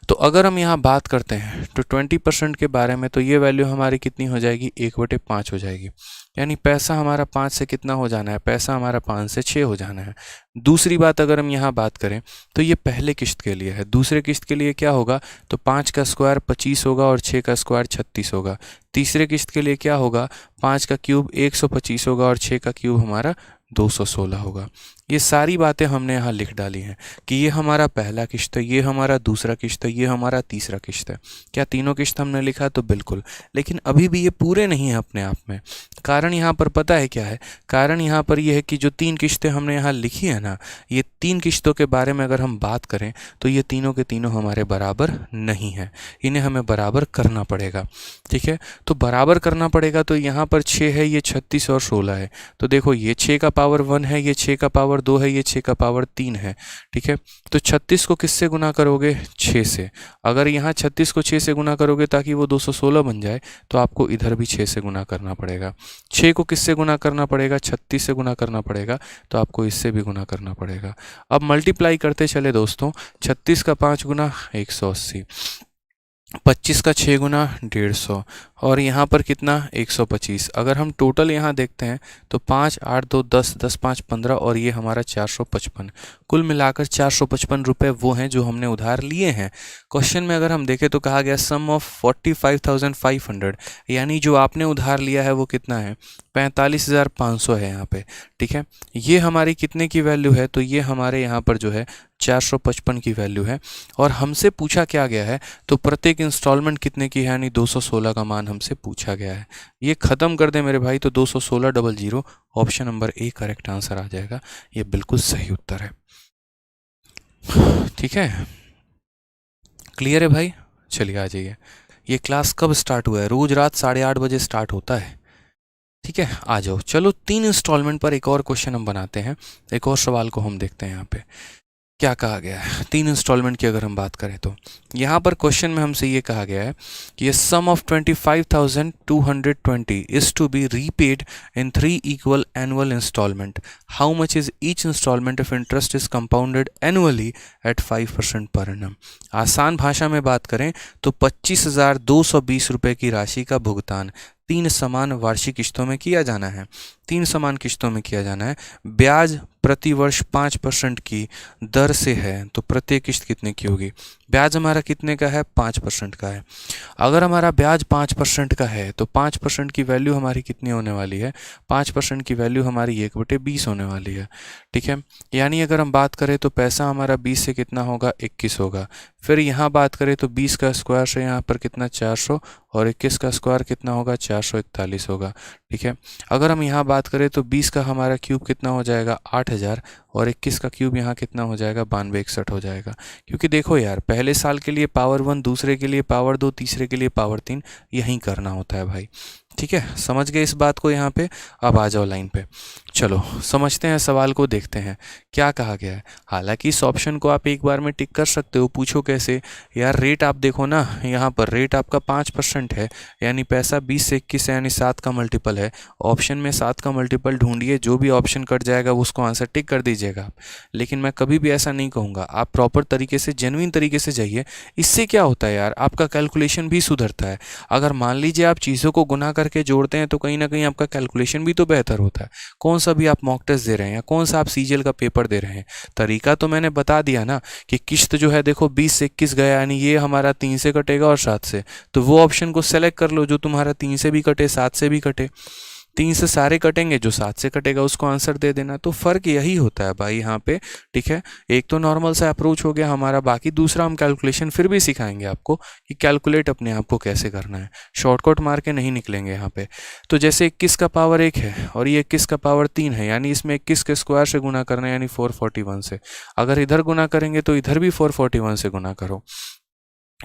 तो अगर हम यहाँ बात करते हैं तो 20% के बारे में, तो ये वैल्यू हमारी कितनी हो जाएगी, 1/5 हो जाएगी। यानी पैसा हमारा 5 से कितना हो जाना है, पैसा हमारा 5 से 6 हो जाना है। दूसरी बात अगर हम यहाँ बात करें तो ये पहले किश्त के लिए है। दूसरे किश्त के लिए क्या होगा, तो 5 का स्क्वायर 25 होगा और 6 का स्क्वायर 36 होगा। तीसरे किश्त के लिए क्या होगा, 5 का क्यूब 125 होगा और 6 का क्यूब हमारा 216 होगा। ये सारी बातें हमने यहाँ लिख डाली हैं कि ये हमारा पहला किश्त है, ये हमारा दूसरा किश्त है, ये हमारा तीसरा किश्त है। क्या तीनों किश्त हमने लिखा, तो बिल्कुल। लेकिन अभी भी ये पूरे नहीं हैं अपने आप में। कारण यहाँ पर पता है क्या है, कारण यहाँ पर यह है कि जो 3 किश्तें हमने यहाँ लिखी है ना, ये 3 किश्तों के बारे में अगर हम बात करें तो ये तीनों के तीनों हमारे बराबर नहीं है, इन्हें हमें बराबर करना पड़ेगा। ठीक है, तो बराबर करना पड़ेगा। तो यहाँ पर 6 है, ये 36 और 16 है। तो देखो, ये 6 का पावर 1 है, ये 6 का पावर 2 है, ये 6 का पावर 3 है। ठीक है, तो 36 को किससे गुना करोगे, 6 से। अगर यहाँ 36 को 6 से गुना करोगे ताकि वो 216 बन जाए, तो आपको इधर भी 6 से गुना करना पड़ेगा। 6 को किससे गुना करना पड़ेगा, 36 से गुना करना पड़ेगा, तो आपको इससे भी गुना करना पड़ेगा। अब मल्टीप्लाई करते चले दोस्तों, 36 का 5 गुना 180, 25 का 6 गुना 150, और यहाँ पर कितना 125। अगर हम टोटल यहाँ देखते हैं तो 5 8 2 10 10 5 15, और ये हमारा 455। कुल मिलाकर 455 रुपये वो हैं जो हमने उधार लिए हैं। क्वेश्चन में अगर हम देखें तो कहा गया सम ऑफ 45,500, यानी जो आपने उधार लिया है वो कितना है, 45,500 है यहाँ पे। ठीक है, ये हमारी कितने की वैल्यू है, तो ये हमारे यहाँ पर जो है 455 की वैल्यू है। और हमसे पूछा क्या गया है, तो प्रत्येक इंस्टॉलमेंट कितने की है, यानी 216 का मान हमसे पूछा गया है। ये ख़त्म कर दें मेरे भाई, तो 216 option number A correct answer आ जाएगा। ये बिल्कुल सही उत्तर है। ठीक है, क्लियर है भाई। चलिए आ जाइए। ये क्लास कब स्टार्ट हुआ है, रोज़ रात 8:30 बजे स्टार्ट होता है। ठीक है, आ जाओ। चलो 3 इंस्टॉलमेंट पर एक और क्वेश्चन हम बनाते हैं, एक और सवाल को हम देखते हैं यहाँ पे क्या कहा गया है। 3 इंस्टॉलमेंट की अगर हम बात करें तो यहाँ पर क्वेश्चन में हमसे ये कहा गया है कि sum of 25,220 is to be repaid in 3 equal annual instalment. How much is each instalment of interest is compounded annually at 5% per annum. आसान भाषा में बात करें तो 25,220 रुपये की राशि का भुगतान 3 समान वार्षिक किश्तों में किया जाना है। 3 समान किश्तों में किया जाना है। ब्याज प्रति वर्ष 5% की दर से है, तो प्रत्येक किश्त कितने की होगी। ब्याज हमारा कितने का है, 5% का है। अगर हमारा ब्याज 5% का है तो 5% की वैल्यू हमारी कितनी होने वाली है, 5% की वैल्यू हमारी 1/20 होने वाली है। ठीक है, यानी अगर हम बात करें तो पैसा हमारा 20 से कितना होगा, 21 होगा। फिर यहाँ बात करें तो 20 का स्क्वायर से यहाँ पर कितना 400, और 21 का स्क्वायर कितना होगा, 441 होगा। ठीक है, अगर हम यहाँ बात करें तो 20 का हमारा क्यूब कितना हो जाएगा, 8000, और 21 का क्यूब यहाँ कितना हो जाएगा, 9261 हो जाएगा। क्योंकि देखो यार, पहले साल के लिए पावर 1, दूसरे के लिए पावर 2, तीसरे के लिए पावर 3, यहीं करना होता है भाई। ठीक है, समझ गए इस बात को यहाँ पे। अब आ जाओ लाइन पे, चलो समझते हैं, सवाल को देखते हैं क्या कहा गया है। हालांकि इस ऑप्शन को आप एक बार में टिक कर सकते हो। पूछो कैसे यार, रेट आप देखो ना, यहाँ पर रेट आपका 5% है, यानी पैसा 20 से 21 है, यानी 7 का मल्टीपल है। ऑप्शन में 7 का मल्टीपल ढूंढिए, जो भी ऑप्शन कट जाएगा उसको आंसर टिक कर दीजिएगा आप। लेकिन मैं कभी भी ऐसा नहीं कहूँगा, आप प्रॉपर तरीके से, जेन्युइन तरीके से जाइए। इससे क्या होता है यार, आपका कैलकुलेशन भी सुधरता है। अगर मान लीजिए आप चीज़ों को गुना करके जोड़ते हैं तो कहीं ना कहीं आपका कैलकुलेशन भी तो बेहतर होता है। कौन सा भी आप मॉक टेस्ट दे रहे हैं या कौन सा आप सीजीएल का पेपर दे रहे हैं, तरीका तो मैंने बता दिया ना कि किस्त जो है देखो 20 से 21 गया, यानी ये हमारा 3 से कटेगा और 7 से, तो वो ऑप्शन को सेलेक्ट कर लो जो तुम्हारा 3 से भी कटे 7 से भी कटे। 3 से सारे कटेंगे, जो 7 से कटेगा उसको आंसर दे देना। तो फ़र्क यही होता है भाई यहाँ पे, ठीक है। एक तो नॉर्मल सा अप्रोच हो गया हमारा, बाकी दूसरा हम कैलकुलेशन फिर भी सिखाएंगे आपको कि कैलकुलेट अपने आप को कैसे करना है, शॉर्टकट मार के नहीं निकलेंगे यहाँ पे। तो जैसे 21 का पावर 1 है और ये 21 का पावर 3 है, यानी इसमें 21 के स्क्वायर से गुना करना है, यानी 441 से। अगर इधर गुना करेंगे तो इधर भी 441 से गुना करो।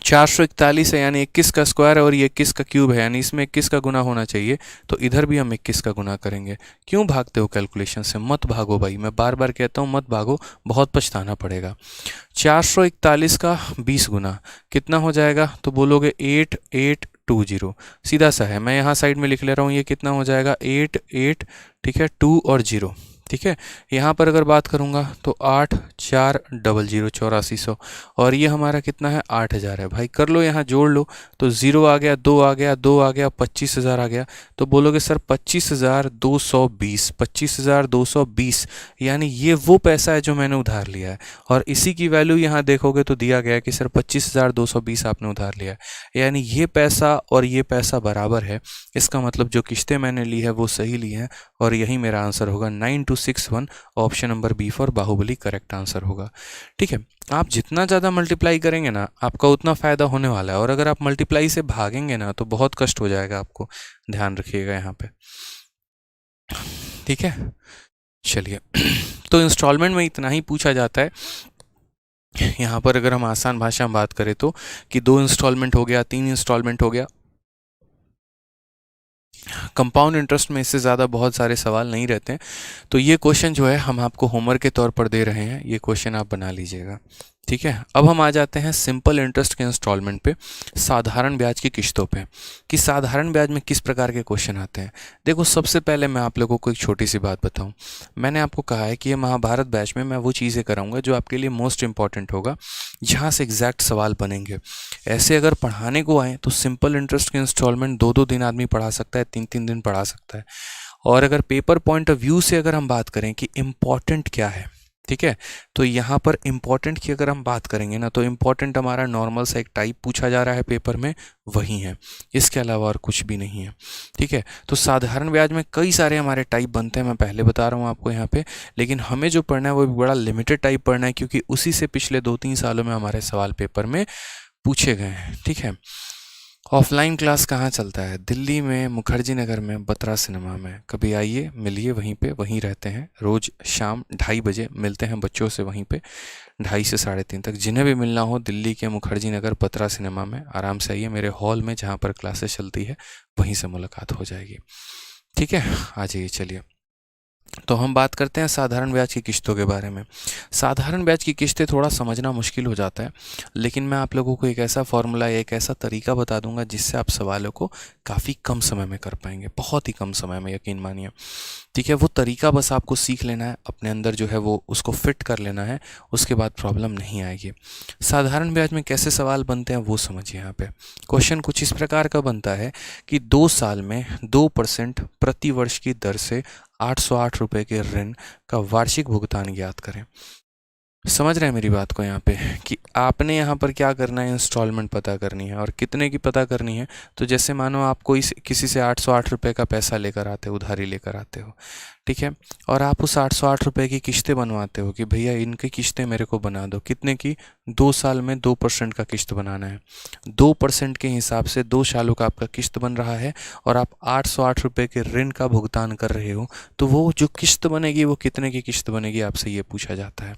441 है, यानी 21 का स्क्वायर है और ये 21 का क्यूब है, यानी इसमें 21 का गुना होना चाहिए, तो इधर भी हम 21 का गुना करेंगे। क्यों भागते हो कैलकुलेशन से? मत भागो भाई, मैं बार बार कहता हूँ मत भागो, बहुत पछताना पड़ेगा। 441 का 20 गुना कितना हो जाएगा, तो बोलोगे 8820। सीधा सा है, मैं यहाँ साइड में लिख ले रहा हूँ, ये कितना हो जाएगा 88, ठीक है, 2 और 0, ठीक है। यहाँ पर अगर बात करूँगा तो 8400 8400, और ये हमारा कितना है 8000 है। भाई कर लो, यहाँ जोड़ लो, तो 0 आ गया, 2 आ गया, 2 आ गया, 25000 आ गया। तो बोलोगे सर 25220, 25220, यानी ये वो पैसा है जो मैंने उधार लिया है। और इसी की वैल्यू यहाँ देखोगे तो दिया गया है कि सर 25220 आपने उधार लिया है, यानी ये पैसा और ये पैसा बराबर है। इसका मतलब जो किस्तें मैंने ली है वो सही ली हैं, और यही मेरा आंसर होगा 9261। Option number B for Baahubali correct answer होगा। ठीक है, आप जितना ज़्यादा मल्टीप्लाई करेंगे ना आपका उतना फ़ायदा होने वाला है, और अगर आप मल्टीप्लाई से भागेंगे ना तो बहुत कष्ट हो जाएगा आपको, ध्यान रखिएगा यहाँ पे। ठीक है, चलिए तो इंस्टॉलमेंट में इतना ही पूछा जाता है। यहाँ पर अगर हम आसान भाषा में बात करें तो कि 2 इंस्टॉलमेंट हो गया, 3 इंस्टॉलमेंट हो गया। कंपाउंड इंटरेस्ट में इससे ज़्यादा बहुत सारे सवाल नहीं रहते हैं। तो ये क्वेश्चन जो है हम आपको होमवर्क के तौर पर दे रहे हैं, ये क्वेश्चन आप बना लीजिएगा। ठीक है, अब हम आ जाते हैं सिंपल इंटरेस्ट के इंस्टॉलमेंट पे, साधारण ब्याज की किस्तों पे, कि साधारण ब्याज में किस प्रकार के क्वेश्चन आते हैं। देखो, सबसे पहले मैं आप लोगों को एक छोटी सी बात बताऊं। मैंने आपको कहा है कि ये महाभारत बैच में मैं वो चीज़ें कराऊंगा जो आपके लिए मोस्ट इंपॉर्टेंट होगा, जहाँ से एग्जैक्ट सवाल बनेंगे। ऐसे अगर पढ़ाने को आए तो सिंपल इंटरेस्ट के इंस्टॉलमेंट 2-2 दिन आदमी पढ़ा सकता है, 3-3 दिन पढ़ा सकता है। और अगर पेपर पॉइंट ऑफ व्यू से अगर हम बात करें कि इम्पॉर्टेंट क्या है, ठीक है, तो यहाँ पर इम्पॉर्टेंट की अगर हम बात करेंगे ना, तो इम्पॉर्टेंट हमारा नॉर्मल सा एक टाइप पूछा जा रहा है पेपर में, वही है, इसके अलावा और कुछ भी नहीं है। ठीक है, तो साधारण ब्याज में कई सारे हमारे टाइप बनते हैं, मैं पहले बता रहा हूँ आपको यहाँ पे, लेकिन हमें जो पढ़ना है वो भी बड़ा लिमिटेड टाइप पढ़ना है, क्योंकि उसी से पिछले 2-3 सालों में हमारे सवाल पेपर में पूछे गए हैं। ठीक है, ऑफलाइन क्लास कहाँ चलता है? दिल्ली में, मुखर्जी नगर में, बत्रा सिनेमा में। कभी आइए, मिलिए, वहीं पे, वहीं रहते हैं। रोज़ शाम 2:30 बजे मिलते हैं बच्चों से, वहीं पे 2:30 से 3:30 तक। जिन्हें भी मिलना हो दिल्ली के मुखर्जी नगर बत्रा सिनेमा में, आराम से आइए, मेरे हॉल में जहाँ पर क्लासेस चलती है वहीं से मुलाकात हो जाएगी। ठीक है, आ जाइए। चलिए, तो हम बात करते हैं साधारण ब्याज की किस्तों के बारे में। साधारण ब्याज की किस्तें थोड़ा समझना मुश्किल हो जाता है, लेकिन मैं आप लोगों को एक ऐसा फॉर्मूला, एक ऐसा तरीका बता दूंगा जिससे आप सवालों को काफ़ी कम समय में कर पाएंगे, बहुत ही कम समय में, यकीन मानिए। ठीक है, वो तरीका बस आपको सीख लेना है, अपने अंदर जो है वो उसको फिट कर लेना है, उसके बाद प्रॉब्लम नहीं आएगी। साधारण ब्याज में कैसे सवाल बनते हैं वो समझिए। यहाँ पे क्वेश्चन कुछ इस प्रकार का बनता है कि 2 साल में 2% प्रति वर्ष की दर से 808 रुपये के ऋण का वार्षिक भुगतान ज्ञात करें। समझ रहे हैं मेरी बात को यहाँ पे, कि आपने यहाँ पर क्या करना है, इंस्टॉलमेंट पता करनी है, और कितने की पता करनी है। तो जैसे मानो आप कोई किसी से 808 रुपये का पैसा लेकर आते हो, उधारी लेकर आते हो, ठीक है। और आप उस 808 रुपये की किस्तें बनवाते हो कि भैया इनकी किस्तें मेरे को बना दो, कितने की, 2 साल में 2% का किस्त बनाना है। 2% के हिसाब से 2 सालों का आपका किस्त बन रहा है और आप 808 रुपये के ऋण का भुगतान कर रहे हो। तो वो जो किस्त बनेगी वो कितने की किस्त बनेगी, आपसे ये पूछा जाता है।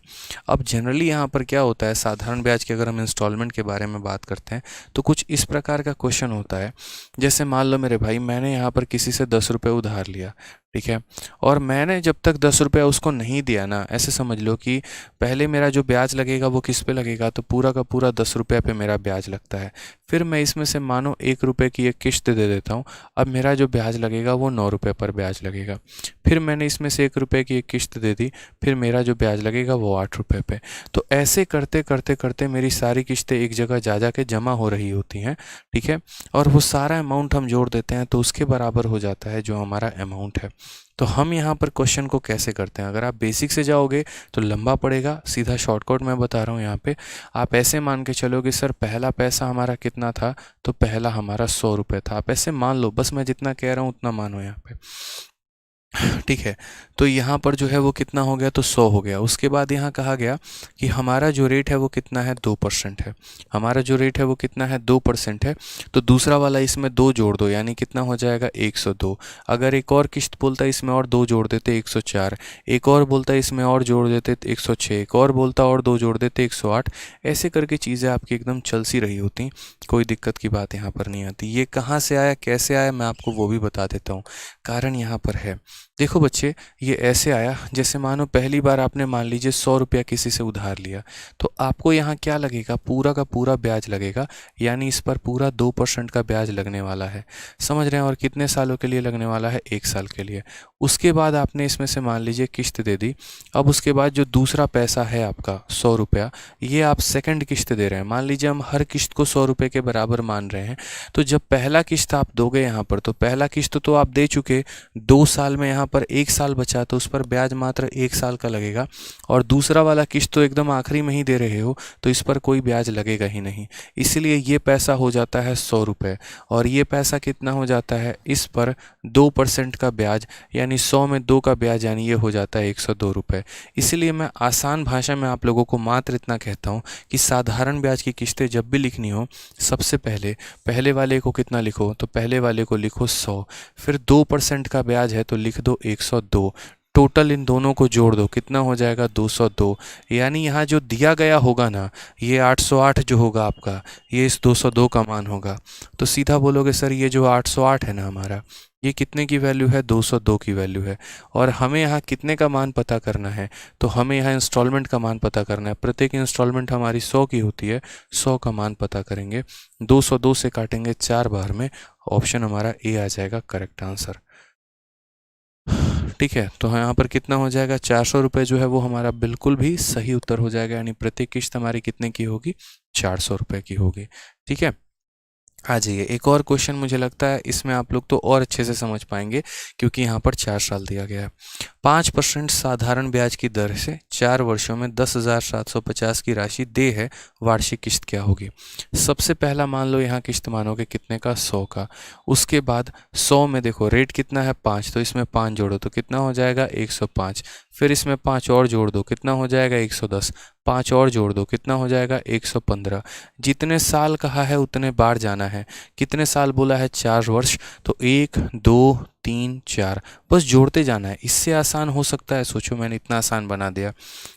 अब जनरली यहाँ पर क्या होता है, साधारण ब्याज की अगर हम इंस्टॉलमेंट के बारे में बात करते हैं तो कुछ इस प्रकार का क्वेश्चन होता है। जैसे मान लो मेरे भाई, मैंने यहाँ पर किसी से 10 रुपये उधार लिया, ठीक है, और मैंने जब तक 10 रुपया उसको नहीं दिया ना, ऐसे समझ लो कि पहले मेरा जो ब्याज लगेगा वो किस पे लगेगा, तो पूरा का पूरा 10 रुपये पे मेरा ब्याज लगता है। फिर मैं इसमें से मानो 1 रुपये की एक किश्त दे देता हूँ, अब मेरा जो ब्याज लगेगा वो 9 रुपये पर ब्याज लगेगा। फिर मैंने इसमें से 1 रुपये की एक किश्त दे दी, फिर मेरा जो ब्याज लगेगा वो 8 रुपये पे। तो ऐसे करते करते करते मेरी सारी किश्तें एक जगह जा जा के जमा हो रही होती हैं, ठीक है, और वो सारा अमाउंट हम जोड़ देते हैं तो उसके बराबर हो जाता है जो हमारा अमाउंट है। तो हम यहाँ पर क्वेश्चन को कैसे करते हैं, अगर आप बेसिक से जाओगे तो लंबा पड़ेगा, सीधा शॉर्टकट मैं बता रहा हूँ यहाँ पे। आप ऐसे मान के चलोगे सर पहला पैसा हमारा कितना था, तो पहला हमारा 100 रुपये था। आप ऐसे मान लो, बस मैं जितना कह रहा हूँ उतना मानो यहाँ पे, ठीक है। तो यहाँ पर जो है वो कितना हो गया, तो 100 हो गया। उसके बाद यहाँ कहा गया कि हमारा जो रेट है वो कितना है, 2% है। हमारा जो रेट है वो कितना है, 2% है। तो दूसरा वाला इसमें 2 जोड़ दो, यानी कितना हो जाएगा, 102। अगर एक और किस्त बोलता है इसमें और 2 जोड़ देते 104, एक और बोलता है इसमें और जोड़ देते 106, एक और बोलता और 2 जोड़ देते 108। ऐसे करके चीज़ें आपकी एकदम चल सी रही होती, कोई दिक्कत की बात यहाँ पर नहीं आती। ये कहाँ से आया, कैसे आया, मैं आपको वो भी बता देता हूँ। कारण यहाँ पर है, देखो बच्चे, ये ऐसे आया जैसे मानो पहली बार आपने मान लीजिए 100 रुपया किसी से उधार लिया, तो आपको यहाँ क्या लगेगा, पूरा का पूरा ब्याज लगेगा, यानी इस पर पूरा 2% का ब्याज लगने वाला है। समझ रहे हैं, और कितने सालों के लिए लगने वाला है, 1 साल के लिए। उसके बाद आपने इसमें से मान लीजिए किस्त दे दी। अब उसके बाद जो दूसरा पैसा है आपका 100 रुपया, ये आप सेकंड किस्त दे रहे हैं। मान लीजिए हम हर किस्त को 100 रुपये के बराबर मान रहे हैं, तो जब पहला किस्त आप दोगे यहाँ पर, तो पहला किस्त तो आप दे चुके, 2 साल में यहाँ पर 1 साल बचा, तो उस पर ब्याज मात्र 1 साल का लगेगा। और दूसरा वाला किस्त तो एकदम आखिरी में ही दे रहे हो, तो इस पर कोई ब्याज लगेगा ही नहीं। इसलिए ये पैसा हो जाता है 100 रुपये, और ये पैसा कितना हो जाता है, इस पर 2% का ब्याज, यानी 100 में 2 का ब्याज, यानी ये हो जाता है 102 रुपये। इसलिए मैं आसान भाषा में आप लोगों को मात्र इतना कहता हूँ कि साधारण ब्याज की किस्तें जब भी लिखनी हो, सबसे पहले वाले को कितना लिखो, तो पहले वाले को लिखो 100, फिर 2% का ब्याज है तो लिख दो 102। टोटल इन दोनों को जोड़ दो, कितना हो जाएगा, 202। यानी यहाँ जो दिया गया होगा ना, ये 808 जो होगा आपका, ये इस 202 का मान होगा। तो सीधा बोलोगे सर ये जो 808 है ना हमारा, ये कितने की वैल्यू है, 202 की वैल्यू है। और हमें यहाँ कितने का मान पता करना है, तो हमें यहाँ इंस्टॉलमेंट का मान पता करना है। प्रत्येक इंस्टॉलमेंट हमारी 100 की होती है, 100 का मान पता करेंगे, 202 से काटेंगे 4 बार में, ऑप्शन हमारा ए आ जाएगा करेक्ट आंसर। ठीक है, तो यहाँ पर कितना हो जाएगा, 400 रुपये जो है वो हमारा बिल्कुल भी सही उत्तर हो जाएगा, यानी प्रत्येक किस्त हमारी कितने की होगी, 400 रुपये की होगी। ठीक है, आ जाइए, एक और क्वेश्चन मुझे लगता है इसमें आप लोग तो और अच्छे से समझ पाएंगे, क्योंकि यहाँ पर 4 साल दिया गया है। 5% साधारण ब्याज की दर से 4 वर्षों में 10,750 की राशि दे है, वार्षिक किस्त क्या होगी। सबसे पहला मान लो यहाँ किस्त मानोगे कितने का, 100 का। उसके बाद 100 में देखो रेट कितना है, 5, तो इसमें 5 जोड़ो तो कितना हो जाएगा, 105। फिर इसमें 5 और जोड़ दो, कितना हो जाएगा, 110। 5 और जोड़ दो, कितना हो जाएगा, 115। जितने साल कहा है उतने बार जाना है। कितने साल बोला है, 4 वर्ष, तो 1 2 3 4, बस जोड़ते जाना है। इससे आसान हो सकता है, सोचो मैंने इतना आसान बना दिया।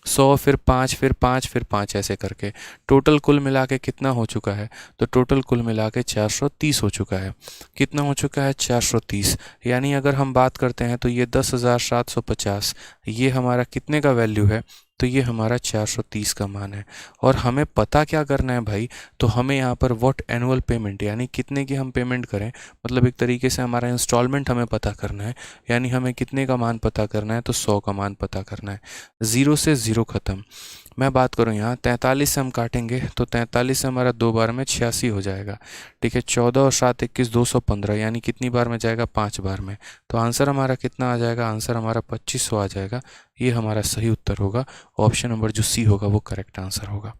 100 फिर 5 फिर 5 फिर 5 ऐसे करके टोटल कुल मिला के कितना हो चुका है, तो टोटल कुल मिला के 430 हो चुका है। कितना हो चुका है, 430। यानी अगर हम बात करते हैं तो ये 10,750, ये हमारा कितने का वैल्यू है, तो ये हमारा 430 का मान है। और हमें पता क्या करना है भाई, तो हमें यहाँ पर व्हाट एनुअल पेमेंट, यानी कितने की हम पेमेंट करें, मतलब एक तरीके से हमारा इंस्टॉलमेंट हमें पता करना है। यानी हमें कितने का मान पता करना है, तो 100 का मान पता करना है। 0 से 0 ख़त्म। मैं बात करूँ यहाँ 43 से हम काटेंगे, तो 43 से हमारा 2 बार में 86 हो जाएगा। ठीक है, 14 और 7 21 215, यानी कितनी बार में जाएगा, 5 बार में। तो आंसर हमारा कितना आ जाएगा, आंसर हमारा 2500 आ जाएगा। ये हमारा सही उत्तर होगा, ऑप्शन नंबर जो सी होगा वो करेक्ट आंसर होगा।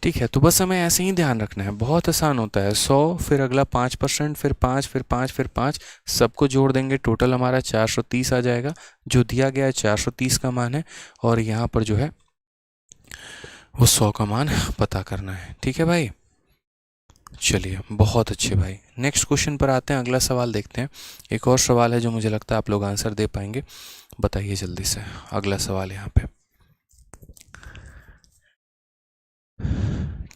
ठीक है, तो बस हमें ऐसे ही ध्यान रखना है, बहुत आसान होता है। 100 फिर अगला 5%, फिर 5, फिर 5, फिर 5, सबको जोड़ देंगे, टोटल हमारा 430 आ जाएगा। जो दिया गया है 430 का मान है, और यहाँ पर जो है वो 100 का मान पता करना है। ठीक है भाई, चलिए बहुत अच्छे भाई। नेक्स्ट क्वेश्चन पर आते हैं, अगला सवाल देखते हैं। एक और सवाल है जो मुझे लगता है आप लोग आंसर दे पाएंगे, बताइए जल्दी से। अगला सवाल यहाँ पे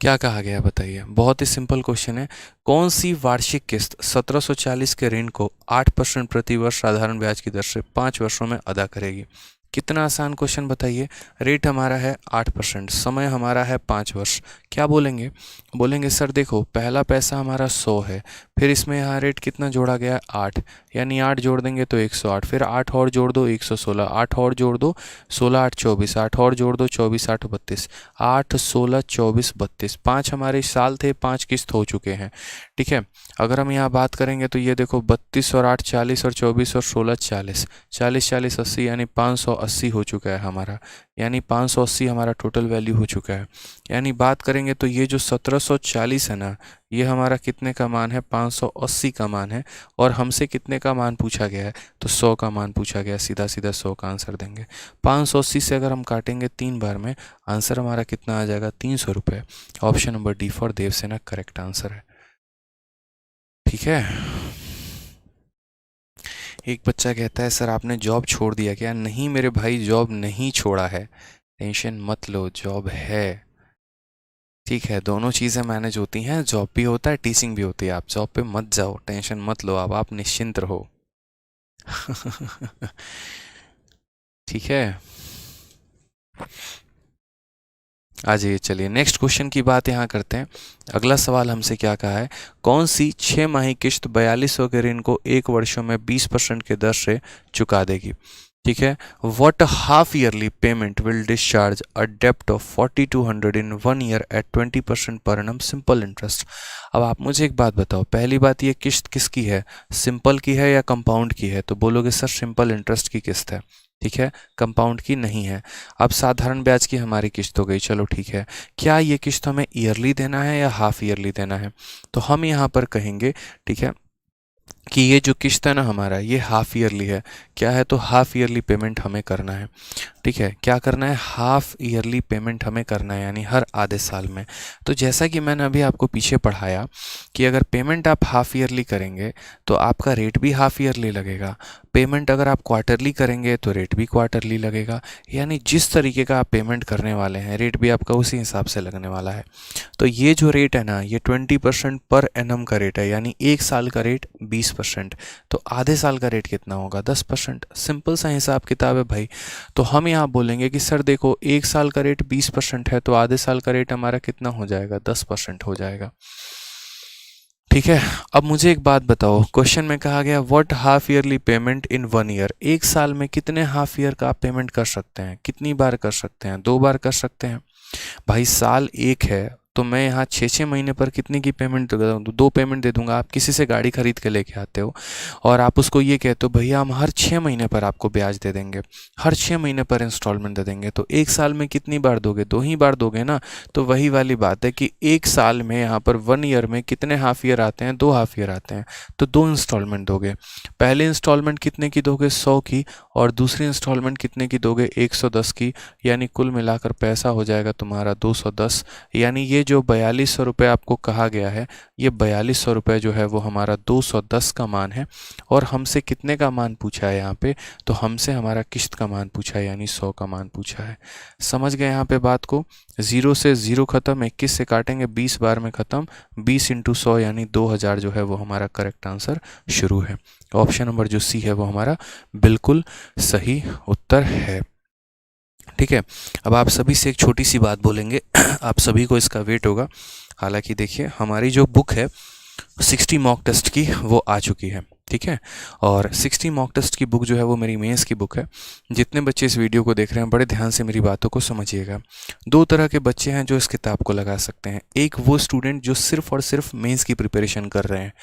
क्या कहा गया है बताइए। बहुत ही सिंपल क्वेश्चन है। कौन सी वार्षिक किस्त 1740 के ऋण को 8% प्रति वर्ष साधारण ब्याज की दर से 5 वर्षों में अदा करेगी? कितना आसान क्वेश्चन बताइए। रेट हमारा है 8%, समय हमारा है 5 वर्ष। क्या बोलेंगे? बोलेंगे सर देखो, पहला पैसा हमारा 100 है, फिर इसमें यहाँ रेट कितना जोड़ा गया है 8, यानी 8 जोड़ देंगे तो 108, फिर 8 और जोड़ दो 116, 8 और जोड़ दो 16 8 24, 8 और जोड़ दो 24 8 32, 8 16 24 32, 5 हमारे साल थे, 5 किस्त हो चुके हैं। ठीक है, अगर हम यहाँ बात करेंगे तो ये देखो 32 और 8 40 और 24 और 16 40, 40 40 80, यानी 580 हो चुका है हमारा, यानी 580 हमारा टोटल वैल्यू हो चुका है। यानी बात करेंगे तो ये जो 1740 है ना, ये हमारा कितने का मान है? 580 का मान है। और हमसे कितने का मान पूछा गया है? तो 100 का मान पूछा गया है। सीधा सीधा 100 का आंसर देंगे। 580 से अगर हम काटेंगे 3 बार में, आंसर हमारा कितना आ जाएगा? 300 रुपये। Option number D for Devasena correct answer है। ठीक है, एक बच्चा कहता है सर आपने जॉब छोड़ दिया क्या? नहीं मेरे भाई, जॉब नहीं छोड़ा है, टेंशन मत लो, जॉब है। ठीक है, दोनों चीज़ें मैनेज होती हैं, जॉब भी होता है, टीचिंग भी होती है। आप जॉब पे मत जाओ, टेंशन मत लो, अब आप निश्चिंत रहो। ठीक है, आ जाइए, चलिए नेक्स्ट क्वेश्चन की बात यहाँ करते हैं। अगला सवाल हमसे क्या कहा है? कौन सी 6 माही किस्त 4200 के ऋण को 1 वर्षों में 20% के दर से चुका देगी? ठीक है, what half yearly payment will discharge a डेप्ट of 4200 in 1 year at 20% per annum simple interest? अब आप मुझे एक बात बताओ, पहली बात, ये किस्त किसकी है? सिंपल की है या कंपाउंड की है? तो बोलोगे सर सिंपल इंटरेस्ट की किस्त है। ठीक है, कंपाउंड की नहीं है। अब साधारण ब्याज की हमारी किस्त हो गई, चलो ठीक है। क्या ये किस्त हमें ईयरली देना है या हाफ ईयरली देना है? तो हम यहाँ पर कहेंगे, ठीक है, कि ये जो किस्त है ना हमारा, ये हाफ ईयरली है। क्या है? तो हाफ ईयरली पेमेंट हमें करना है। ठीक है, क्या करना है? हाफ ईयरली पेमेंट हमें करना है, यानी हर आधे साल में। तो जैसा कि मैंने अभी आपको पीछे पढ़ाया कि अगर पेमेंट आप हाफ ईयरली करेंगे तो आपका रेट भी हाफ ईयरली लगेगा। पेमेंट अगर आप क्वार्टरली करेंगे तो रेट भी क्वार्टरली लगेगा। यानी जिस तरीके का आप पेमेंट करने वाले हैं, रेट भी आपका उसी हिसाब से लगने वाला है। तो ये जो रेट है ना, ये 20% पर एनम का रेट है, यानी 1 साल का रेट 20%। तो आधे साल का रेट कितना होगा? 10%। सिंपल सा हिसाब किताब है भाई। तो हम यहाँ बोलेंगे कि सर देखो, 1 साल का रेट 20% है, तो आधे साल का रेट हमारा कितना हो जाएगा? 10% हो जाएगा। ठीक है, अब मुझे एक बात बताओ, क्वेश्चन में कहा गया what half yearly payment in 1 year? 1 साल में कितने हाफ ईयर का आप पेमेंट कर सकते हैं? कितनी बार कर सकते हैं? 2 बार कर सकते हैं। भाई साल 1 है तो मैं यहाँ 6-6 महीने पर कितने की पेमेंट दे दूँ? 2 पेमेंट दे दूंगा। आप किसी से गाड़ी खरीद के लेके आते हो और आप उसको ये कहते हो भैया हम हर 6 महीने पर आपको ब्याज दे देंगे, हर 6 महीने पर इंस्टॉलमेंट दे देंगे। तो 1 साल में कितनी बार दोगे? 2 ही बार दोगे ना। तो वही वाली बात है कि 1 साल में यहाँ पर 1 ईयर में कितने हाफ ईयर आते हैं? 2 हाफ ईयर आते हैं, तो 2 इंस्टॉलमेंट दोगे। पहले इंस्टॉलमेंट कितने की दोगे? 100 की, और दूसरी इंस्टॉलमेंट कितने की दोगे? 110 की। यानी कुल मिलाकर पैसा हो जाएगा तुम्हारा 210। यानी ये जो 4200 रुपये आपको कहा गया है, ये 4200 रुपये जो है वो हमारा 210 का मान है। और हमसे कितने का मान पूछा है यहाँ पे? तो हमसे हमारा किस्त का मान पूछा है, यानी 100 का मान पूछा है। समझ गए यहाँ पे बात को? 0 से 0 खत्म, 21 से काटेंगे 20 बार में खत्म, 20 × 100 यानी 2000 जो है वो हमारा करेक्ट आंसर शुरू है। ऑप्शन नंबर जो सी है वो हमारा बिल्कुल सही उत्तर है। ठीक है, अब आप सभी से एक छोटी सी बात बोलेंगे, आप सभी को इसका वेट होगा। हालांकि देखिए हमारी जो बुक है 60 मॉक टेस्ट की वो आ चुकी है। ठीक है। और 60 मॉक टेस्ट की बुक जो है वो मेरी मेंस की बुक है। जितने बच्चे इस वीडियो को देख रहे हैं बड़े ध्यान से मेरी बातों को समझिएगा। दो तरह के बच्चे हैं जो इस किताब को लगा सकते हैं। एक वो स्टूडेंट जो सिर्फ और सिर्फ मेंस की प्रिपरेशन कर रहे हैं,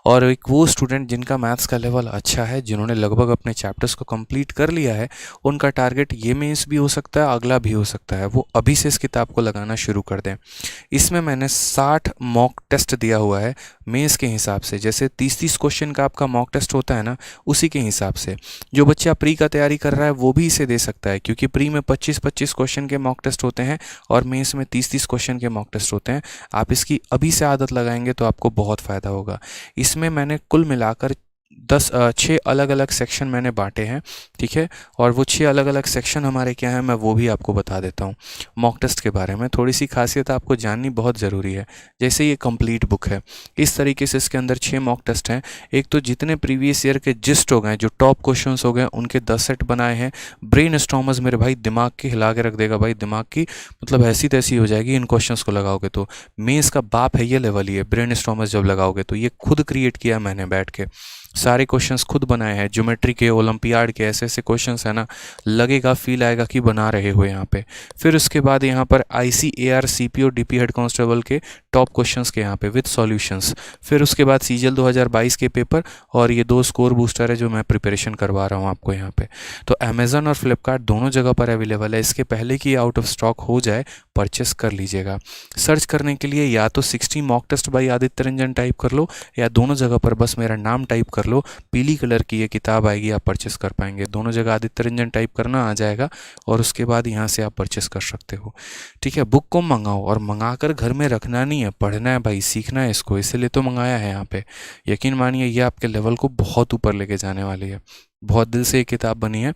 और एक वो स्टूडेंट जिनका मैथ्स का लेवल अच्छा है, जिन्होंने लगभग अपने चैप्टर्स को कंप्लीट कर लिया है। उनका टारगेट ये मेंस भी हो सकता है, अगला भी हो सकता है। वो अभी से इस किताब को लगाना शुरू कर दें। इसमें मैंने 60 मॉक टेस्ट दिया हुआ है मेंस के हिसाब से। जैसे 30-30 क्वेश्चन का आपका मॉक टेस्ट होता है ना, उसी के हिसाब से। जो बच्चा प्री का तैयारी कर रहा है वो भी इसे दे सकता है, क्योंकि प्री में 25-25 क्वेश्चन के मॉक टेस्ट होते हैं और मेंस में 30-30 क्वेश्चन के मॉक टेस्ट होते हैं। आप इसकी अभी से आदत लगाएंगे तो आपको बहुत फ़ायदा होगा। इसमें मैंने कुल मिलाकर 6 अलग अलग सेक्शन मैंने बांटे हैं, ठीक है। और वो 6 अलग अलग सेक्शन हमारे क्या हैं मैं वो भी आपको बता देता हूँ। मॉक टेस्ट के बारे में थोड़ी सी खासियत आपको जाननी बहुत ज़रूरी है। जैसे ये कंप्लीट बुक है, इस तरीके से इसके अंदर 6 मॉक टेस्ट हैं। एक तो जितने प्रीवियस ईयर के जिस्ट हो गए, जो टॉप क्वेश्चन हो गए, उनके 10 सेट बनाए हैं। ब्रेन स्टॉर्मर्स मेरे भाई दिमाग की हिला के रख देगा भाई, दिमाग की मतलब ऐसी तैसी हो जाएगी इन क्वेश्चंस को लगाओगे तो। मेंस का बाप है ये लेवल ही है ब्रेन स्टॉर्मर्स जब लगाओगे तो। ये खुद क्रिएट किया मैंने बैठ के, सारे क्वेश्चंस खुद बनाए हैं। ज्योमेट्री के, ओलंपियाड के, ऐसे ऐसे क्वेश्चंस है ना, लगेगा फील आएगा कि बना रहे हो यहाँ पे। फिर उसके बाद यहाँ पर ICAR CP और DP हेड कांस्टेबल के टॉप क्वेश्चंस के यहाँ पे विद सॉल्यूशंस। फिर उसके बाद सीजीएल 2022 के पेपर, और ये 2 स्कोर बूस्टर है जो मैं प्रिपरेशन करवा रहा हूँ आपको यहाँ पे। तो अमेजन और फ्लिपकार्ट दोनों जगह पर अवेलेबल है। इसके पहले कि आउट ऑफ स्टॉक हो जाए परचेस कर लीजिएगा। सर्च करने के लिए या तो 60 mock test by Aditya Ranjan type कर लो, या दोनों जगह पर बस मेरा नाम टाइप कर लो, पीली कलर की ये किताब आएगी, आप परचेस कर पाएंगे। दोनों जगह आदित्य रंजन टाइप करना आ जाएगा और उसके बाद यहाँ से आप परचेस कर सकते हो, ठीक है। बुक को मंगाओ, और मंगाकर घर में रखना नहीं है, पढ़ना है भाई, सीखना है इसको, इसीलिए तो मंगाया है यहाँ पे। यकीन मानिए ये आपके लेवल को बहुत ऊपर लेके जाने वाली है। बहुत दिल से ये किताब बनी है,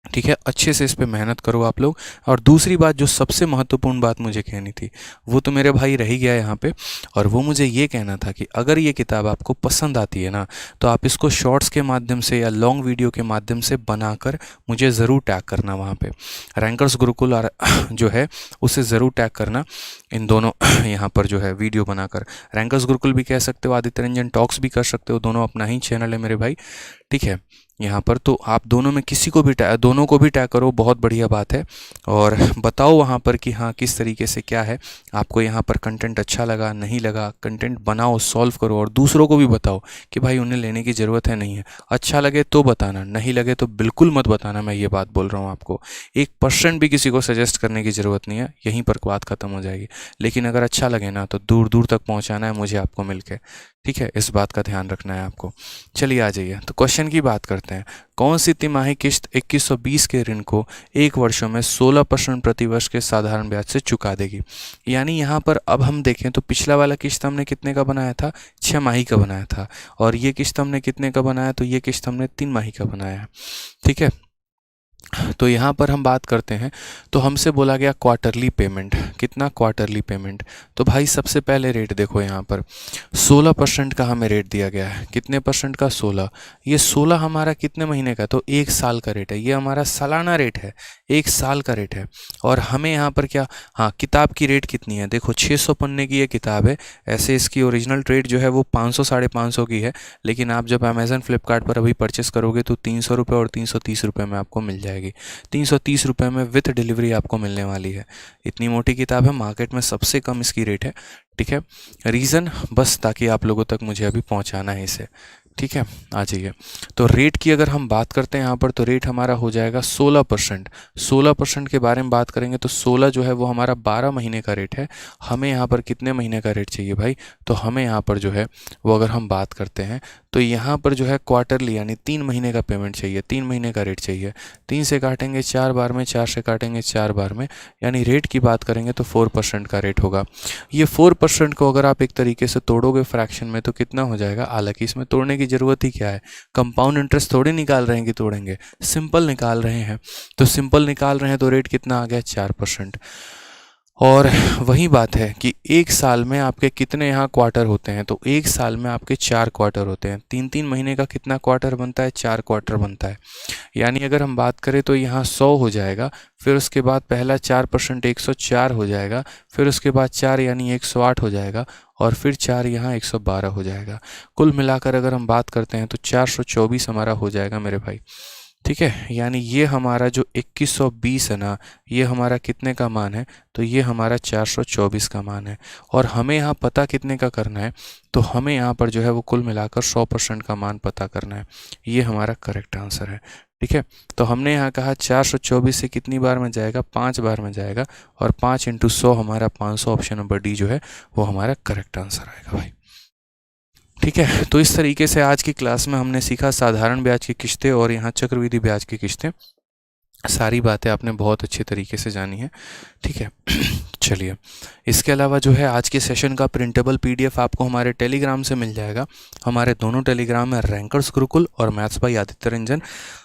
ठीक है। अच्छे से इस पे मेहनत करो आप लोग। और दूसरी बात, जो सबसे महत्वपूर्ण बात मुझे कहनी थी, वो तो मेरे भाई रह ही गया यहाँ पे। और वो मुझे ये कहना था कि अगर ये किताब आपको पसंद आती है ना, तो आप इसको शॉर्ट्स के माध्यम से या लॉन्ग वीडियो के माध्यम से बनाकर मुझे ज़रूर टैग करना वहाँ पे। रैंकर्स गुरुकुल जो है उसे ज़रूर टैग करना, इन दोनों यहाँ पर जो है वीडियो बनाकर। रैंकर्स गुरुकुल भी कह सकते हो, आदित्य रंजन टॉक्स भी कर सकते हो, दोनों अपना ही चैनल है मेरे भाई, ठीक है। यहाँ पर तो आप दोनों में किसी को भी दोनों को भी टैग करो, बहुत बढ़िया बात है। और बताओ वहाँ पर कि हाँ किस तरीके से क्या है, आपको यहाँ पर कंटेंट अच्छा लगा नहीं लगा। कंटेंट बनाओ, सॉल्व करो, और दूसरों को भी बताओ कि भाई उन्हें लेने की ज़रूरत है नहीं है। अच्छा लगे तो बताना, नहीं लगे तो बिल्कुल मत बताना। मैं ये बात बोल रहा हूँ आपको, 1% भी किसी को सजेस्ट करने की ज़रूरत नहीं है, यहीं पर बात ख़त्म हो जाएगी। लेकिन अगर अच्छा लगे ना तो दूर दूर तक पहुँचाना है मुझे आपको मिलके, ठीक है। इस बात का ध्यान रखना है आपको। चलिए आ जाइए, तो क्वेश्चन की बात करते हैं। कौन सी तिमाही किश्त 2120 के ऋण को 1 वर्षों में 16% प्रतिवर्ष के साधारण ब्याज से चुका देगी? यानी यहाँ पर अब हम देखें तो पिछला वाला किश्त हमने कितने का बनाया था, 6 माही का बनाया था, और ये किश्त हमने कितने का बनाया, तो ये किश्त हमने 3 माही का बनाया है, ठीक है। तो यहाँ पर हम बात करते हैं, तो हमसे बोला गया क्वार्टरली पेमेंट, कितना क्वार्टरली पेमेंट। तो भाई सबसे पहले रेट देखो, यहाँ पर 16% का हमें रेट दिया गया है। कितने परसेंट का, 16। ये 16 हमारा कितने महीने का, तो 1 साल का रेट है। ये हमारा सालाना रेट है, 1 साल का रेट है। और हमें यहाँ पर क्या, हाँ किताब की रेट कितनी है, देखो 600 पन्ने की ये किताब है। ऐसे इसकी ओरिजिनल रेट जो है वो 500 550 की है, लेकिन आप जब अमेजन फ्लिपकार्ट पर अभी परचेस करोगे तो 300 रुपये और 330 रुपये में आपको मिल जाएगी। 330 रुपये में विथ डिलीवरी आपको मिलने वाली है। इतनी मोटी किताब है, मार्केट में सबसे कम इसकी रेट है, ठीक है। रीज़न बस ताकि आप लोगों तक मुझे अभी पहुंचाना है इसे, ठीक है। आ जाइए, तो रेट की अगर हम बात करते हैं यहाँ पर, तो रेट हमारा हो जाएगा 16%। 16% के बारे में बात करेंगे तो 16 जो है वो हमारा 12 महीने का रेट है। हमें यहाँ पर कितने महीने का रेट चाहिए भाई, तो हमें यहाँ पर जो है वो अगर हम बात करते हैं तो यहाँ पर जो है क्वार्टरली यानी 3 महीने का पेमेंट चाहिए, 3 महीने का रेट चाहिए। 3 से काटेंगे 4 बार में, 4 से काटेंगे 4 बार में, यानी रेट की बात करेंगे तो 4% का रेट होगा। ये 4% को अगर आप एक तरीके से तोड़ोगे फ्रैक्शन में तो कितना हो जाएगा, हालांकि इसमें तोड़ने की ज़रूरत ही क्या है, कंपाउंड इंटरेस्ट थोड़ी निकाल रहे हैं कि तोड़ेंगे, सिंपल निकाल रहे हैं। तो सिंपल निकाल रहे हैं तो रेट कितना आ गया, 4%। और वही बात है कि एक साल में आपके कितने यहाँ क्वार्टर होते हैं, तो एक साल में आपके 4 क्वार्टर होते हैं। 3-3 महीने का कितना क्वार्टर बनता है, 4 क्वार्टर बनता है। यानी अगर हम बात करें तो यहाँ 100 हो जाएगा, फिर उसके बाद पहला 4% 104 हो जाएगा, फिर उसके बाद 4 यानी 108 हो जाएगा, और फिर 4 यहाँ 112 हो जाएगा। कुल मिलाकर अगर हम बात करते हैं तो 424 हमारा हो जाएगा मेरे भाई। ठीक है, यानी ये हमारा जो 2120 है ना, ये हमारा कितने का मान है, तो ये हमारा 424 का मान है। और हमें यहाँ पता कितने का करना है, तो हमें यहाँ पर जो है वो कुल मिलाकर 100% का मान पता करना है। ये हमारा करेक्ट आंसर है। ठीक है, तो हमने यहाँ कहा 424 से कितनी बार में जाएगा, 5 बार में जाएगा, और 5 × 100 हमारा 500, ऑप्शन नंबर डी जो है वो हमारा करेक्ट आंसर आएगा भाई। ठीक है, तो इस तरीके से आज की क्लास में हमने सीखा साधारण ब्याज की किस्तें और यहाँ चक्रवृद्धि ब्याज की किस्तें। सारी बातें आपने बहुत अच्छे तरीके से जानी है। ठीक है चलिए, इसके अलावा जो है आज के सेशन का प्रिंटेबल पीडीएफ आपको हमारे टेलीग्राम से मिल जाएगा। हमारे दोनों टेलीग्राम है रैंकर्स गुरुकुल और मैथ्स बाय आदित्य रंजन।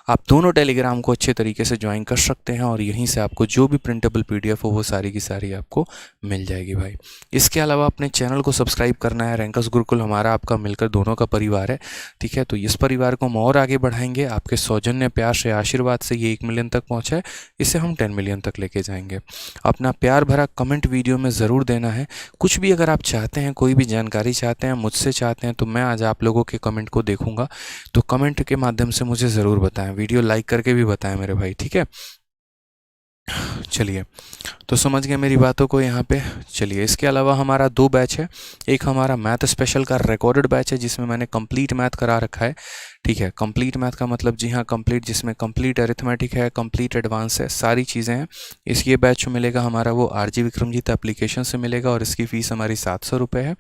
आप दोनों टेलीग्राम को अच्छे तरीके से ज्वाइन कर सकते हैं और यहीं से आपको जो भी प्रिंटेबल पीडीएफ हो वो सारी की सारी आपको मिल जाएगी भाई। इसके अलावा अपने चैनल को सब्सक्राइब करना है। रैंकर्स गुरुकुल हमारा आपका मिलकर दोनों का परिवार है। ठीक है, तो इस परिवार को हम और आगे बढ़ाएंगे। आपके सौजन्य, प्यार से, आशीर्वाद से ये 1 मिलियन तक पहुँचा है, इसे हम 10 मिलियन तक लेके जाएंगे। अपना प्यार भरा कमेंट वीडियो में ज़रूर देना है। कुछ भी अगर आप चाहते हैं, कोई भी जानकारी चाहते हैं, मुझसे चाहते हैं, तो मैं आज आप लोगों के कमेंट को देखूंगा। तो कमेंट के माध्यम से मुझे ज़रूर बताएं, वीडियो लाइक करके भी बताएं मेरे भाई। ठीक है, चलिए, तो समझ गए मेरी बातों को यहाँ पे। चलिए, इसके अलावा हमारा 2 बैच है। एक हमारा मैथ स्पेशल का रिकॉर्डेड बैच है जिसमें मैंने कंप्लीट मैथ करा रखा है। ठीक है, कंप्लीट मैथ का मतलब जी हाँ कंप्लीट, जिसमें कंप्लीट अरिथमेटिक है, कंप्लीट एडवांस है, सारी चीज़ें हैं। ये बैच जो मिलेगा हमारा वो आरजी विक्रमजीत एप्लीकेशन से मिलेगा और इसकी फ़ीस हमारी 700 रुपये है।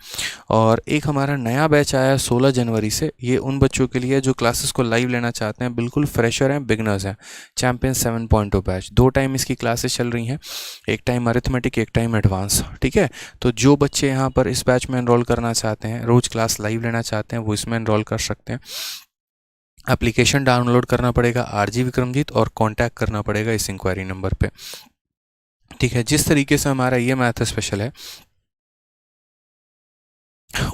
और एक हमारा नया बैच आया है 16 जनवरी से। ये उन बच्चों के लिए जो क्लासेस को लाइव लेना चाहते हैं, बिल्कुल फ्रेशर हैं, बिगनर्स हैं। चैम्पियन 7.0 बैच, 2 टाइम इसकी क्लासेस चल रही हैं, एक टाइम अरिथमेटिक, एक टाइम एडवांस। ठीक है, तो जो बच्चे यहाँ पर इस बैच में एनरोल करना चाहते हैं, रोज़ क्लास लाइव लेना चाहते हैं, वो इसमें एनरोल कर सकते हैं। एप्लीकेशन डाउनलोड करना पड़ेगा आरजी विक्रमजीत और कांटेक्ट करना पड़ेगा इस इंक्वायरी नंबर पे। ठीक है, जिस तरीके से हमारा ये मैथ स्पेशल है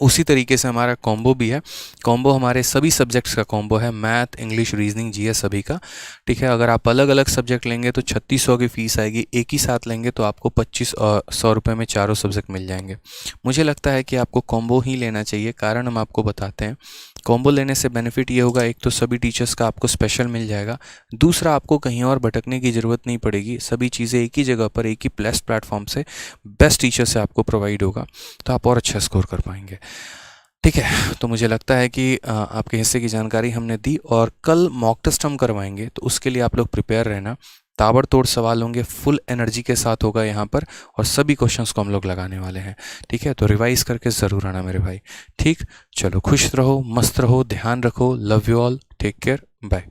उसी तरीके से हमारा कॉम्बो भी है। कॉम्बो हमारे सभी सब्जेक्ट्स का कॉम्बो है, मैथ, इंग्लिश, रीजनिंग, जीएस सभी का। ठीक है, अगर आप अलग अलग सब्जेक्ट लेंगे तो 3600 की फ़ीस आएगी। एक ही साथ लेंगे तो आपको 2500 रुपये में चारों सब्जेक्ट मिल जाएंगे। मुझे लगता है कि आपको कॉम्बो ही लेना चाहिए, कारण हम आपको बताते हैं। कॉम्बो लेने से बेनिफिट ये होगा, एक तो सभी टीचर्स का आपको स्पेशल मिल जाएगा, दूसरा आपको कहीं और भटकने की ज़रूरत नहीं पड़ेगी। सभी चीज़ें एक ही जगह पर, एक ही प्लेटफॉर्म से बेस्ट टीचर से आपको प्रोवाइड होगा, तो आप और अच्छा स्कोर कर पाएंगे। ठीक है, तो मुझे लगता है कि आपके हिस्से की जानकारी हमने दी और कल मॉक टेस्ट हम करवाएंगे, तो उसके लिए आप लोग प्रिपेयर रहना। ताबड़तोड़ सवाल होंगे, फुल एनर्जी के साथ होगा यहाँ पर, और सभी क्वेश्चंस को हम लोग लगाने वाले हैं। ठीक है, तो रिवाइज करके ज़रूर आना मेरे भाई। ठीक, चलो खुश रहो, मस्त रहो, ध्यान रखो, love you all, take care, bye.